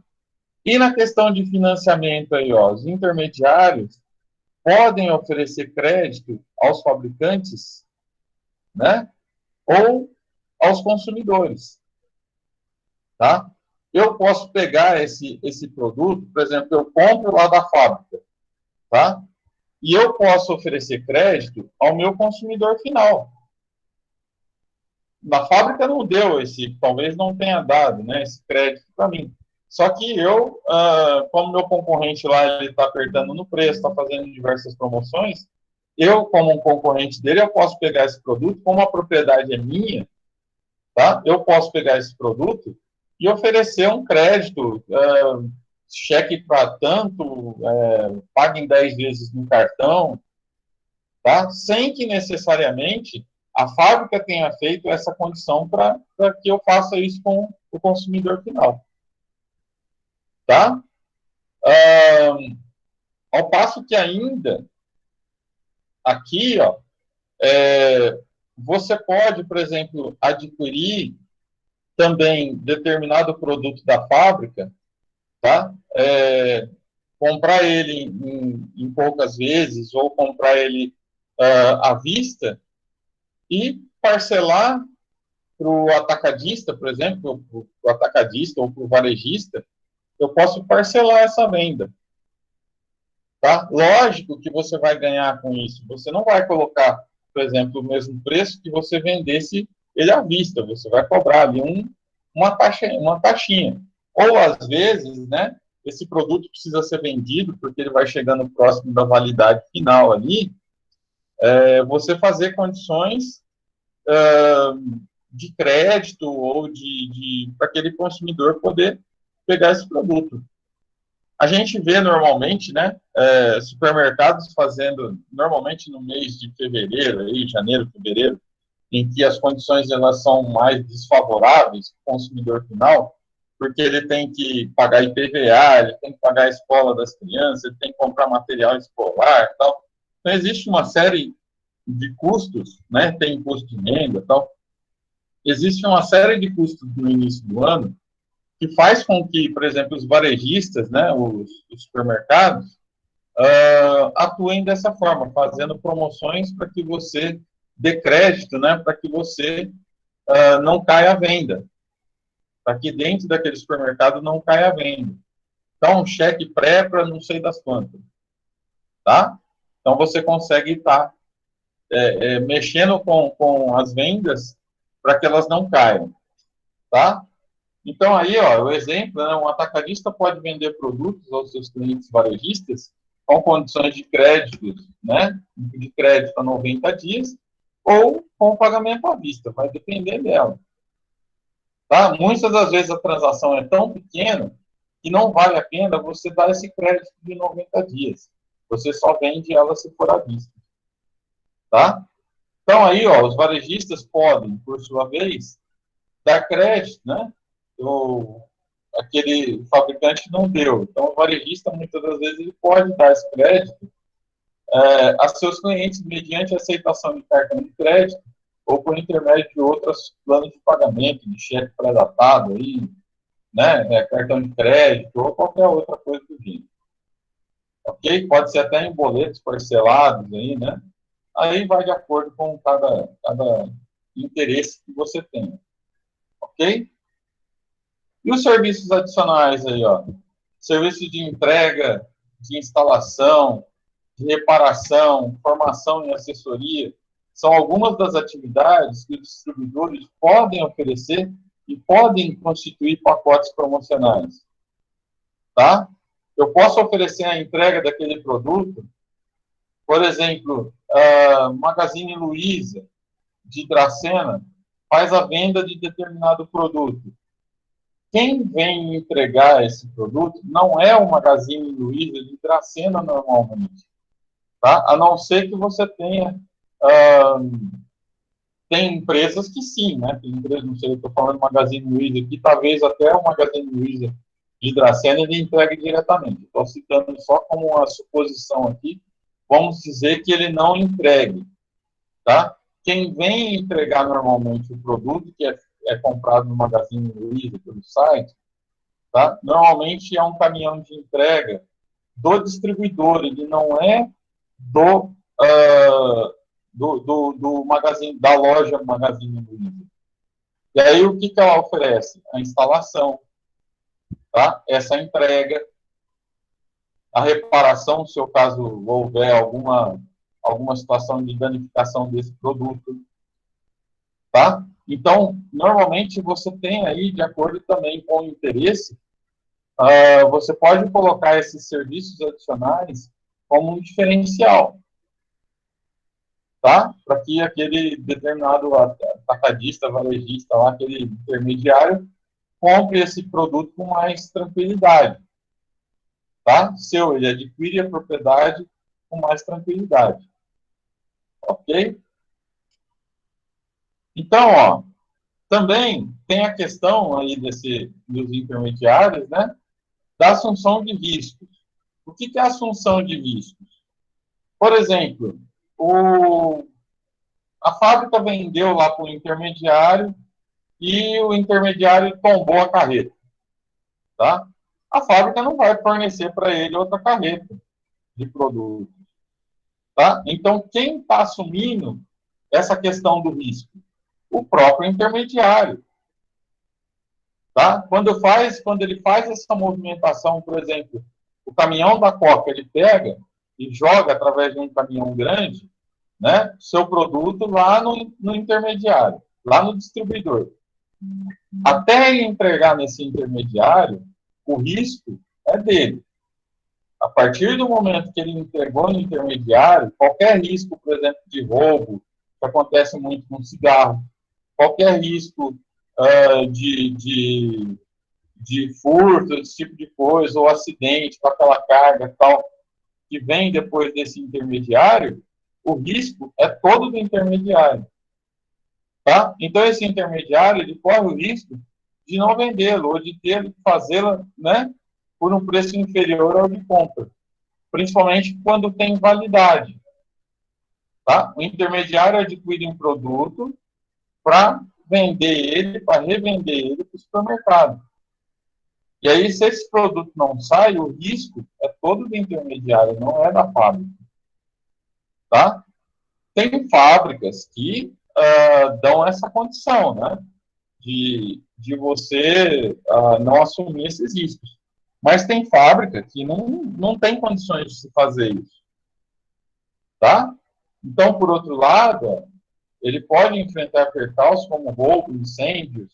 E na questão de financiamento aí, ó, os intermediários podem oferecer crédito aos fabricantes, né? Ou aos consumidores, tá? Eu posso pegar esse produto, por exemplo, eu compro lá da fábrica, tá? E eu posso oferecer crédito ao meu consumidor final. Na fábrica não deu talvez não tenha dado, né, esse crédito para mim. Só que eu, como meu concorrente lá, ele está apertando no preço, está fazendo diversas promoções, eu, como um concorrente dele, eu posso pegar esse produto, como a propriedade é minha, tá? Eu posso pegar esse produto e oferecer um crédito, cheque para tanto, pague em 10 vezes no cartão, tá? Sem que necessariamente a fábrica tenha feito essa condição para que eu faça isso com o consumidor final. Tá? Ao passo que ainda, aqui, ó, você pode, por exemplo, adquirir também determinado produto da fábrica, tá? Comprar ele em poucas vezes ou comprar ele à vista e parcelar para o atacadista, por exemplo, para o atacadista ou para o varejista, eu posso parcelar essa venda. Tá? Lógico que você vai ganhar com isso. Você não vai colocar, por exemplo, o mesmo preço que você vendesse ele à vista. Você vai cobrar ali uma taxinha. Ou, às vezes, né, esse produto precisa ser vendido porque ele vai chegando próximo da validade final ali, você fazer condições de crédito ou para aquele consumidor poder pegar esse produto. A gente vê normalmente, né, supermercados fazendo, normalmente no mês de fevereiro, aí, janeiro, fevereiro, em que as condições elas são mais desfavoráveis para o consumidor final, porque ele tem que pagar IPVA, ele tem que pagar a escola das crianças, ele tem que comprar material escolar e tal. Então, existe uma série de custos, né, tem imposto de renda e tal. Existe uma série de custos no início do ano que faz com que, por exemplo, os varejistas, né, os supermercados, atuem dessa forma, fazendo promoções para que você dê crédito, né, para que você não caia a venda, para que dentro daquele supermercado não caia a venda. Então, um cheque pré para não sei das quantas, tá? Então, você consegue estar mexendo com as vendas para que elas não caiam, tá? Então, aí, ó, o exemplo, né, um atacadista pode vender produtos aos seus clientes varejistas com condições de crédito, né, de crédito a 90 dias, ou com pagamento à vista, vai depender dela. Tá? Muitas das vezes a transação é tão pequena que não vale a pena você dar esse crédito de 90 dias. Você só vende ela se for à vista. Tá? Então, aí, ó, os varejistas podem, por sua vez, dar crédito, né? Aquele fabricante não deu. Então, o varejista, muitas das vezes, ele pode dar esse crédito a seus clientes mediante aceitação de cartão de crédito ou por intermédio de outros planos de pagamento, de cheque pré-datado, aí, né, cartão de crédito ou qualquer outra coisa do gênero. Ok? Pode ser até em boletos parcelados aí, né? Aí vai de acordo com cada interesse que você tem. Ok? E os serviços adicionais aí, ó? Serviço de entrega, de instalação, de reparação, formação e assessoria, são algumas das atividades que os distribuidores podem oferecer e podem constituir pacotes promocionais. Tá? Eu posso oferecer a entrega daquele produto, por exemplo, Magazine Luiza, de Dracena, faz a venda de determinado produto. Quem vem entregar esse produto não é o Magazine Luiza de Dracena normalmente, tá? A não ser que você tenha tem empresas que sim, né? Tem empresas, não sei, eu estou falando Magazine Luiza aqui, talvez até o Magazine Luiza de Dracena ele entregue diretamente. Estou citando só como uma suposição aqui, vamos dizer que ele não entregue, tá? Quem vem entregar normalmente o produto que é comprado no Magazine Luiza pelo site, tá? Normalmente é um caminhão de entrega do distribuidor, ele não é do, do magazine, da loja Magazine Luiza. E aí o que ela oferece? A instalação, tá? Essa entrega, a reparação, se o caso houver alguma situação de danificação desse produto, tá? Então, normalmente você tem aí, de acordo também com o interesse, você pode colocar esses serviços adicionais como um diferencial, tá? Para que aquele determinado atacadista, varejista, lá, aquele intermediário, compre esse produto com mais tranquilidade, tá? Ele adquire a propriedade com mais tranquilidade, ok? Então, ó, também tem a questão aí dos intermediários, né? Da assunção de riscos. O que é a assunção de riscos? Por exemplo, a fábrica vendeu lá para o intermediário e o intermediário tombou a carreta, tá? A fábrica não vai fornecer para ele outra carreta de produto, tá? Então, quem está assumindo essa questão do risco? O próprio intermediário, tá? Quando ele faz essa movimentação, por exemplo, o caminhão da Coca, ele pega e joga através de um caminhão grande, né, seu produto lá no intermediário, lá no distribuidor. Até ele entregar nesse intermediário, o risco é dele. A partir do momento que ele entregou no intermediário, qualquer risco, por exemplo, de roubo, que acontece muito com cigarro, qualquer risco de furto, esse tipo de coisa, ou acidente com aquela carga tal, que vem depois desse intermediário, o risco é todo do intermediário. Tá? Então, esse intermediário ele corre o risco de não vendê-lo, ou de ter que fazê-la, né, por um preço inferior ao de compra, principalmente quando tem validade. Tá? O intermediário adquire um produto para vender ele, para revender ele para o supermercado. E aí, se esse produto não sai, o risco é todo do intermediário, não é da fábrica. Tá? Tem fábricas que dão essa condição, né? De você não assumir esses riscos. Mas tem fábrica que não tem condições de se fazer isso. Tá? Então, por outro lado, ele pode enfrentar percalços como roubo, incêndios,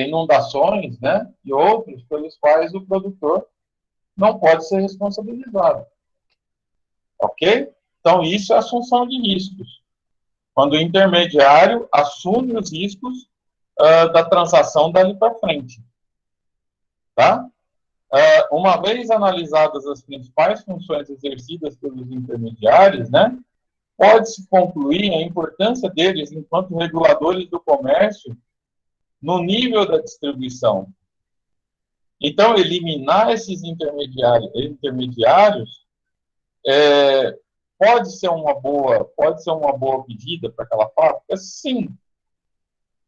inundações, né? E outros pelos quais o produtor não pode ser responsabilizado. Ok? Então, isso é assunção de riscos. Quando o intermediário assume os riscos da transação dali para frente. Tá? Uma vez analisadas as principais funções exercidas pelos intermediários, né, pode-se concluir a importância deles enquanto reguladores do comércio no nível da distribuição. Então, eliminar esses intermediários pode ser uma boa pedida para aquela fábrica? Sim,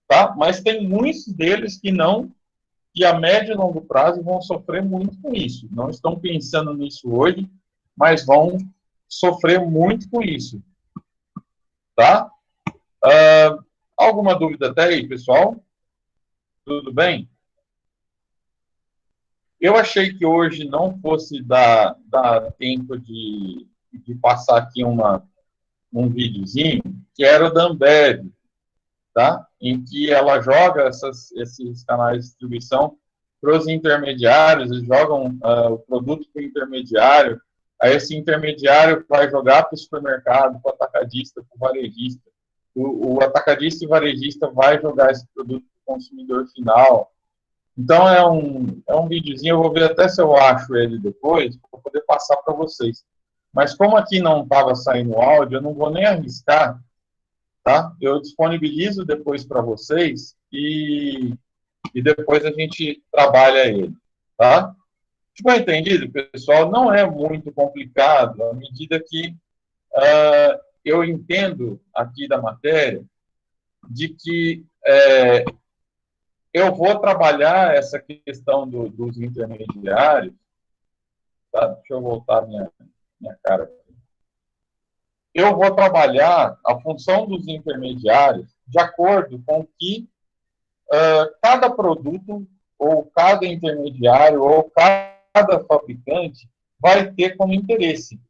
tá? Mas tem muitos deles que não, que a médio e longo prazo vão sofrer muito com isso. Não estão pensando nisso hoje, mas vão sofrer muito com isso, tá? Alguma dúvida até aí, pessoal? Tudo bem? Eu achei que hoje não fosse dar tempo de passar aqui um videozinho, que era o da Ambev, tá? Em que ela joga esses canais de distribuição para os intermediários, eles jogam o produto para o intermediário, aí esse intermediário vai jogar para o supermercado, para o atacadista, para o varejista. O atacadista e varejista vai jogar esse produto para o consumidor final. Então, é um videozinho, eu vou ver até se eu acho ele depois, para poder passar para vocês. Mas como aqui não estava saindo áudio, eu não vou nem arriscar, tá? Eu disponibilizo depois para vocês e depois a gente trabalha ele, tá? Ficou entendido, pessoal? Não é muito complicado, à medida que eu entendo aqui da matéria, de que eu vou trabalhar essa questão dos intermediários, tá? Deixa eu voltar minha cara aqui. Eu vou trabalhar a função dos intermediários de acordo com que cada produto, ou cada intermediário, ou cada fabricante vai ter como interesse.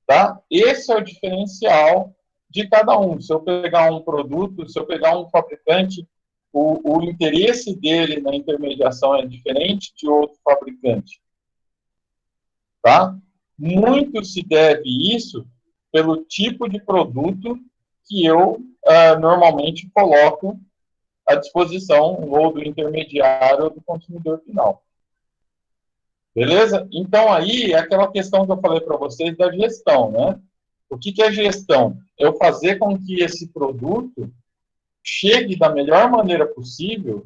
Tá? Esse é o diferencial de cada um. Se eu pegar um produto, se eu pegar um fabricante, o interesse dele na intermediação é diferente de outro fabricante. Tá? Muito se deve isso pelo tipo de produto que eu normalmente coloco à disposição ou do intermediário ou do consumidor final. Beleza? Então, aí é aquela questão que eu falei para vocês da gestão, né? O que é gestão? Eu fazer com que esse produto chegue da melhor maneira possível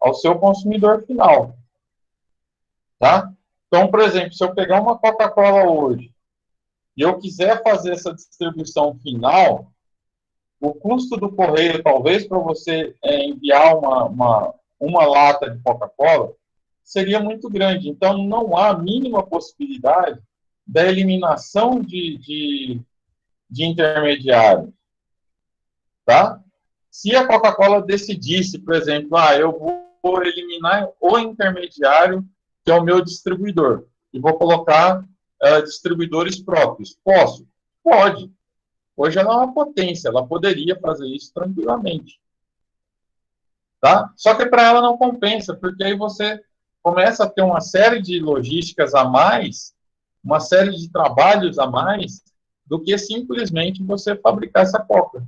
ao seu consumidor final. Tá? Então, por exemplo, se eu pegar uma Coca-Cola hoje e eu quiser fazer essa distribuição final, o custo do correio, talvez, para você enviar uma lata de Coca-Cola, seria muito grande. Então, não há a mínima possibilidade da eliminação de intermediários. Tá? Se a Coca-Cola decidisse, por exemplo, eu vou eliminar o intermediário, que é o meu distribuidor, e vou colocar distribuidores próprios. Posso? Pode. Hoje ela é uma potência, ela poderia fazer isso tranquilamente. Tá? Só que para ela não compensa, porque aí você começa a ter uma série de logísticas a mais, uma série de trabalhos a mais, do que simplesmente você fabricar essa coca.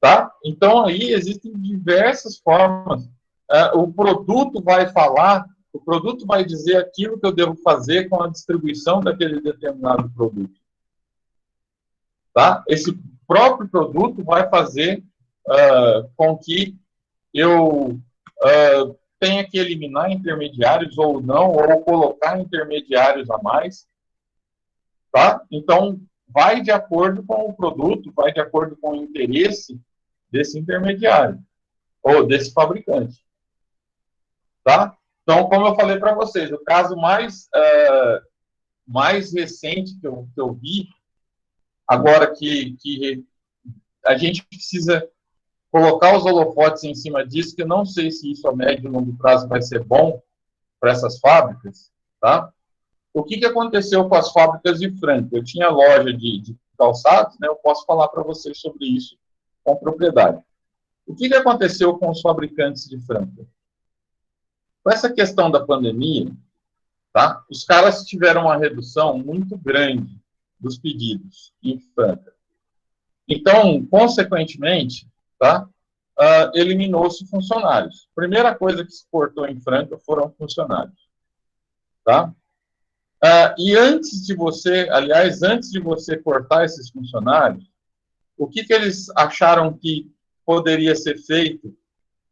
Tá? Então, aí existem diversas formas. O produto vai falar, o produto vai dizer aquilo que eu devo fazer com a distribuição daquele determinado produto. Tá? Esse próprio produto vai fazer com que eu tenha que eliminar intermediários ou não, ou colocar intermediários a mais. Tá? Então, vai de acordo com o produto, vai de acordo com o interesse desse intermediário, ou desse fabricante. Tá? Então, como eu falei para vocês, o caso mais recente que eu vi, agora que a gente precisa colocar os holofotes em cima disso, que eu não sei se isso a médio e longo prazo vai ser bom para essas fábricas, tá? O que aconteceu com as fábricas de Franca? Eu tinha loja de calçados, né? Eu posso falar para vocês sobre isso com propriedade. O que aconteceu com os fabricantes de Franca? Com essa questão da pandemia, tá? Os caras tiveram uma redução muito grande dos pedidos em Franca. Então, consequentemente, tá? eliminou-se funcionários. Primeira coisa que se cortou em Franca foram funcionários. Tá? E antes de você, aliás, antes de você cortar esses funcionários, o que eles acharam que poderia ser feito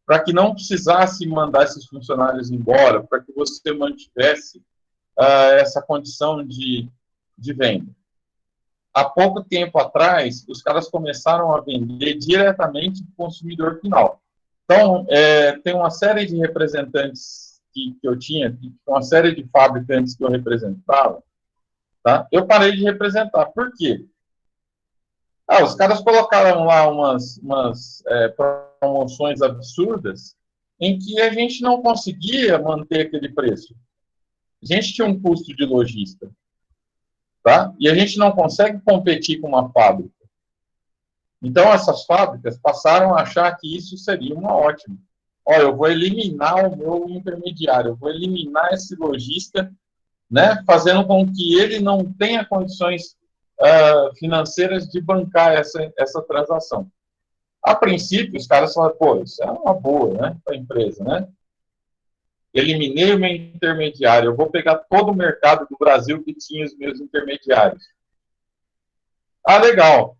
para que não precisasse mandar esses funcionários embora, para que você mantivesse essa condição de venda? Há pouco tempo atrás, os caras começaram a vender diretamente para o consumidor final. Então, tem uma série de representantes que eu tinha, uma série de fabricantes que eu representava, tá? Eu parei de representar. Por quê? Os caras colocaram lá umas promoções absurdas em que a gente não conseguia manter aquele preço. A gente tinha um custo de logística, tá? E a gente não consegue competir com uma fábrica. Então, essas fábricas passaram a achar que isso seria uma ótima. Eu vou eliminar o meu intermediário, eu vou eliminar esse lojista, né, fazendo com que ele não tenha condições financeiras de bancar essa transação. A princípio, os caras falaram, pô, isso é uma boa, né, para a empresa, né? Eliminei o meu intermediário, eu vou pegar todo o mercado do Brasil que tinha os meus intermediários. Legal.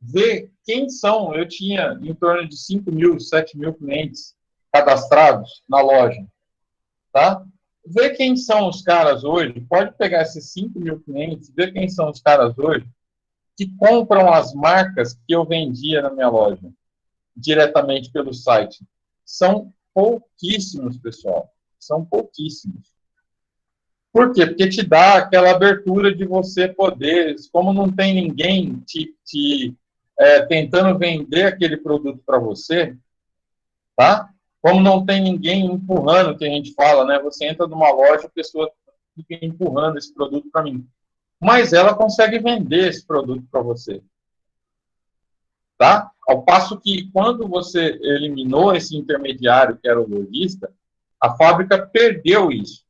Ver quem são, eu tinha em torno de 5 mil, 7 mil clientes cadastrados na loja, tá? Ver quem são os caras hoje, pode pegar esses 5 mil clientes, ver quem são os caras hoje que compram as marcas que eu vendia na minha loja, diretamente pelo site. São pouquíssimos, pessoal. São pouquíssimos. Por quê? Porque te dá aquela abertura de você poder, como não tem ninguém tentando vender aquele produto para você, tá? Como não tem ninguém empurrando, que a gente fala, né? Você entra numa loja, a pessoa fica empurrando esse produto para mim. Mas ela consegue vender esse produto para você. Tá? Ao passo que, quando você eliminou esse intermediário, que era o lojista, a fábrica perdeu isso.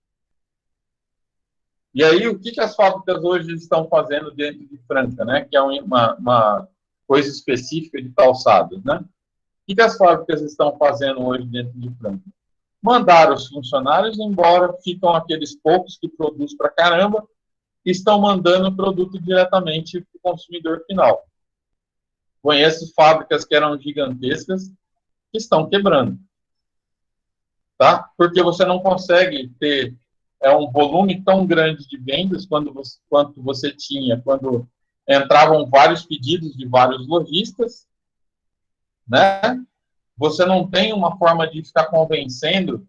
E aí, o que as fábricas hoje estão fazendo dentro de Franca, né? Que é uma coisa específica de calçados, né? O que as fábricas estão fazendo hoje dentro de Franca? Mandaram os funcionários embora, ficam aqueles poucos que produzem para caramba, e estão mandando o produto diretamente para o consumidor final. Conheço fábricas que eram gigantescas que estão quebrando, tá? Porque você não consegue ter um volume tão grande de vendas quanto você tinha quando entravam vários pedidos de vários lojistas, né? Você não tem uma forma de ficar convencendo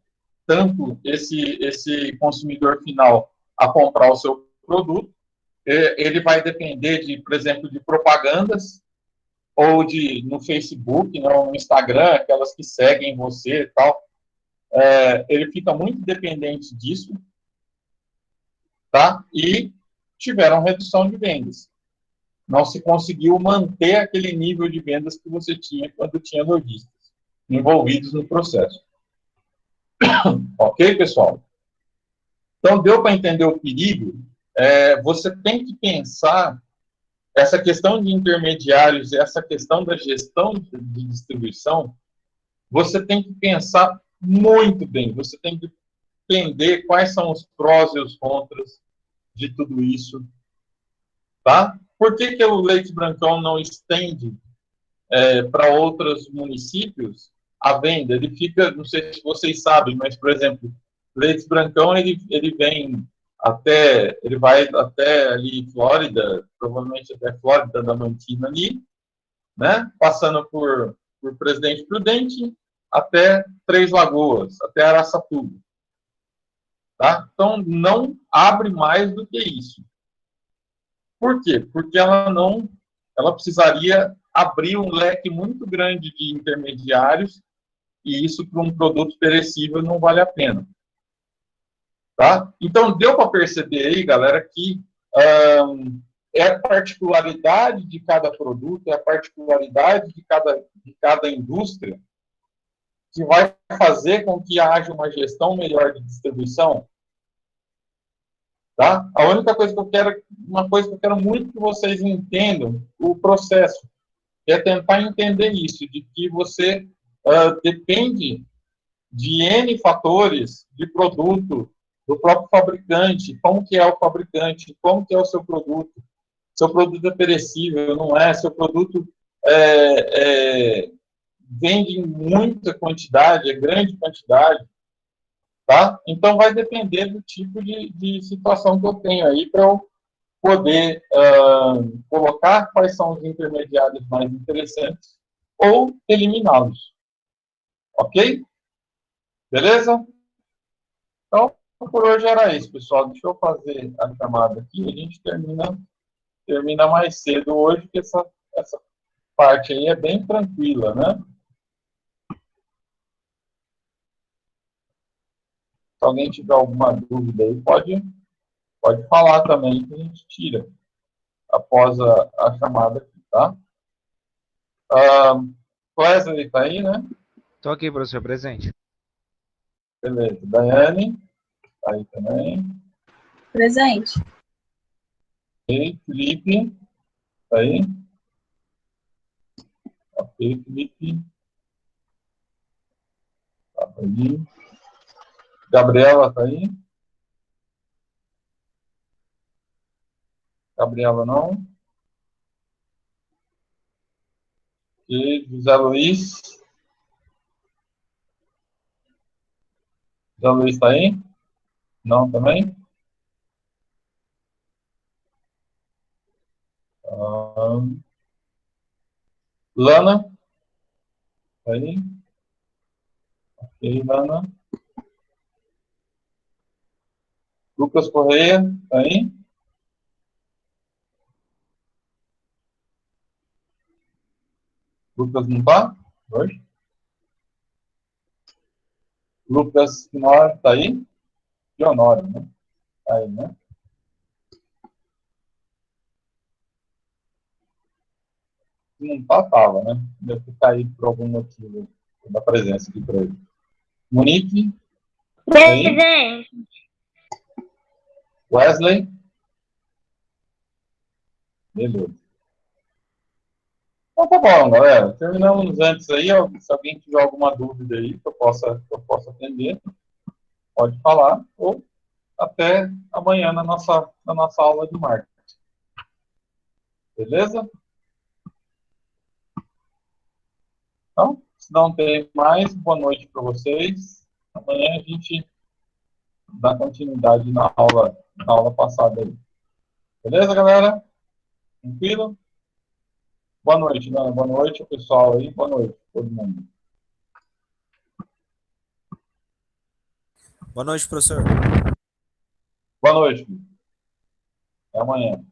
tanto esse consumidor final a comprar o seu produto. Ele vai depender de, por exemplo, de propagandas ou no Facebook, no Instagram, aquelas que seguem você e tal. Ele fica muito dependente disso, tá? E tiveram redução de vendas. Não se conseguiu manter aquele nível de vendas que você tinha quando tinha lojistas envolvidos no processo. Ok, pessoal? Então, deu para entender o perigo? Você tem que pensar essa questão de intermediários, essa questão da gestão de distribuição, você tem que pensar muito bem, você tem que entender quais são os prós e os contras de tudo isso, tá? Por que o leite Brancão não estende para outros municípios a venda? Ele fica, não sei se vocês sabem, mas, por exemplo, leite Brancão, ele vai até ali Flórida, provavelmente até Flórida da Mantina ali, né? Passando por Presidente Prudente até Três Lagoas, até Araçatuba. Tá? Então, não abre mais do que isso. Por quê? Porque ela precisaria abrir um leque muito grande de intermediários e isso para um produto perecível não vale a pena. Tá? Então, deu para perceber aí, galera, que é a particularidade de cada produto, é a particularidade de cada indústria que vai fazer com que haja uma gestão melhor de distribuição. Tá? A única coisa que eu quero muito que vocês entendam o processo, é tentar entender isso, de que você depende de N fatores de produto, do próprio fabricante, como que é o fabricante, como que é o seu produto é perecível, não é, seu produto vende em muita quantidade, é grande quantidade, tá? Então vai depender do tipo de situação que eu tenho aí para eu poder colocar quais são os intermediários mais interessantes ou eliminá-los, ok? Beleza? Então, por hoje era isso, pessoal. Deixa eu fazer a chamada aqui. A gente termina mais cedo hoje, porque essa parte aí é bem tranquila, né? Se alguém tiver alguma dúvida aí, pode falar também, que a gente tira após a chamada aqui, tá? Wesley está aí, né? Estou aqui, professor, presente. Beleza. Daiane, está aí também. Presente. E Felipe, está aí? Ok, Felipe. Tá aí. Gabriela, está aí? Gabriela, não. E José Luiz. José Luiz está aí? Não, também? Lana? Está aí? Ok, Lana. Lucas Correia? Está aí? Lucas não está? Hoje? Lucas Nor está aí? Leonório, né? Tá aí, né? Se não tá, tava, né? Deve ter caído por algum motivo da presença aqui para ele. Monique? Presente. Wesley? Beleza. Então tá bom, galera. Terminamos antes aí. Se alguém tiver alguma dúvida aí que eu possa atender, pode falar. Ou até amanhã na nossa aula de marketing. Beleza? Então, se não tem mais, boa noite para vocês. Amanhã a gente dá continuidade na aula passada aí. Beleza, galera? Tranquilo? Boa noite, Nana. Boa noite, pessoal aí. Boa noite, todo mundo. Boa noite, professor. Boa noite. Até amanhã.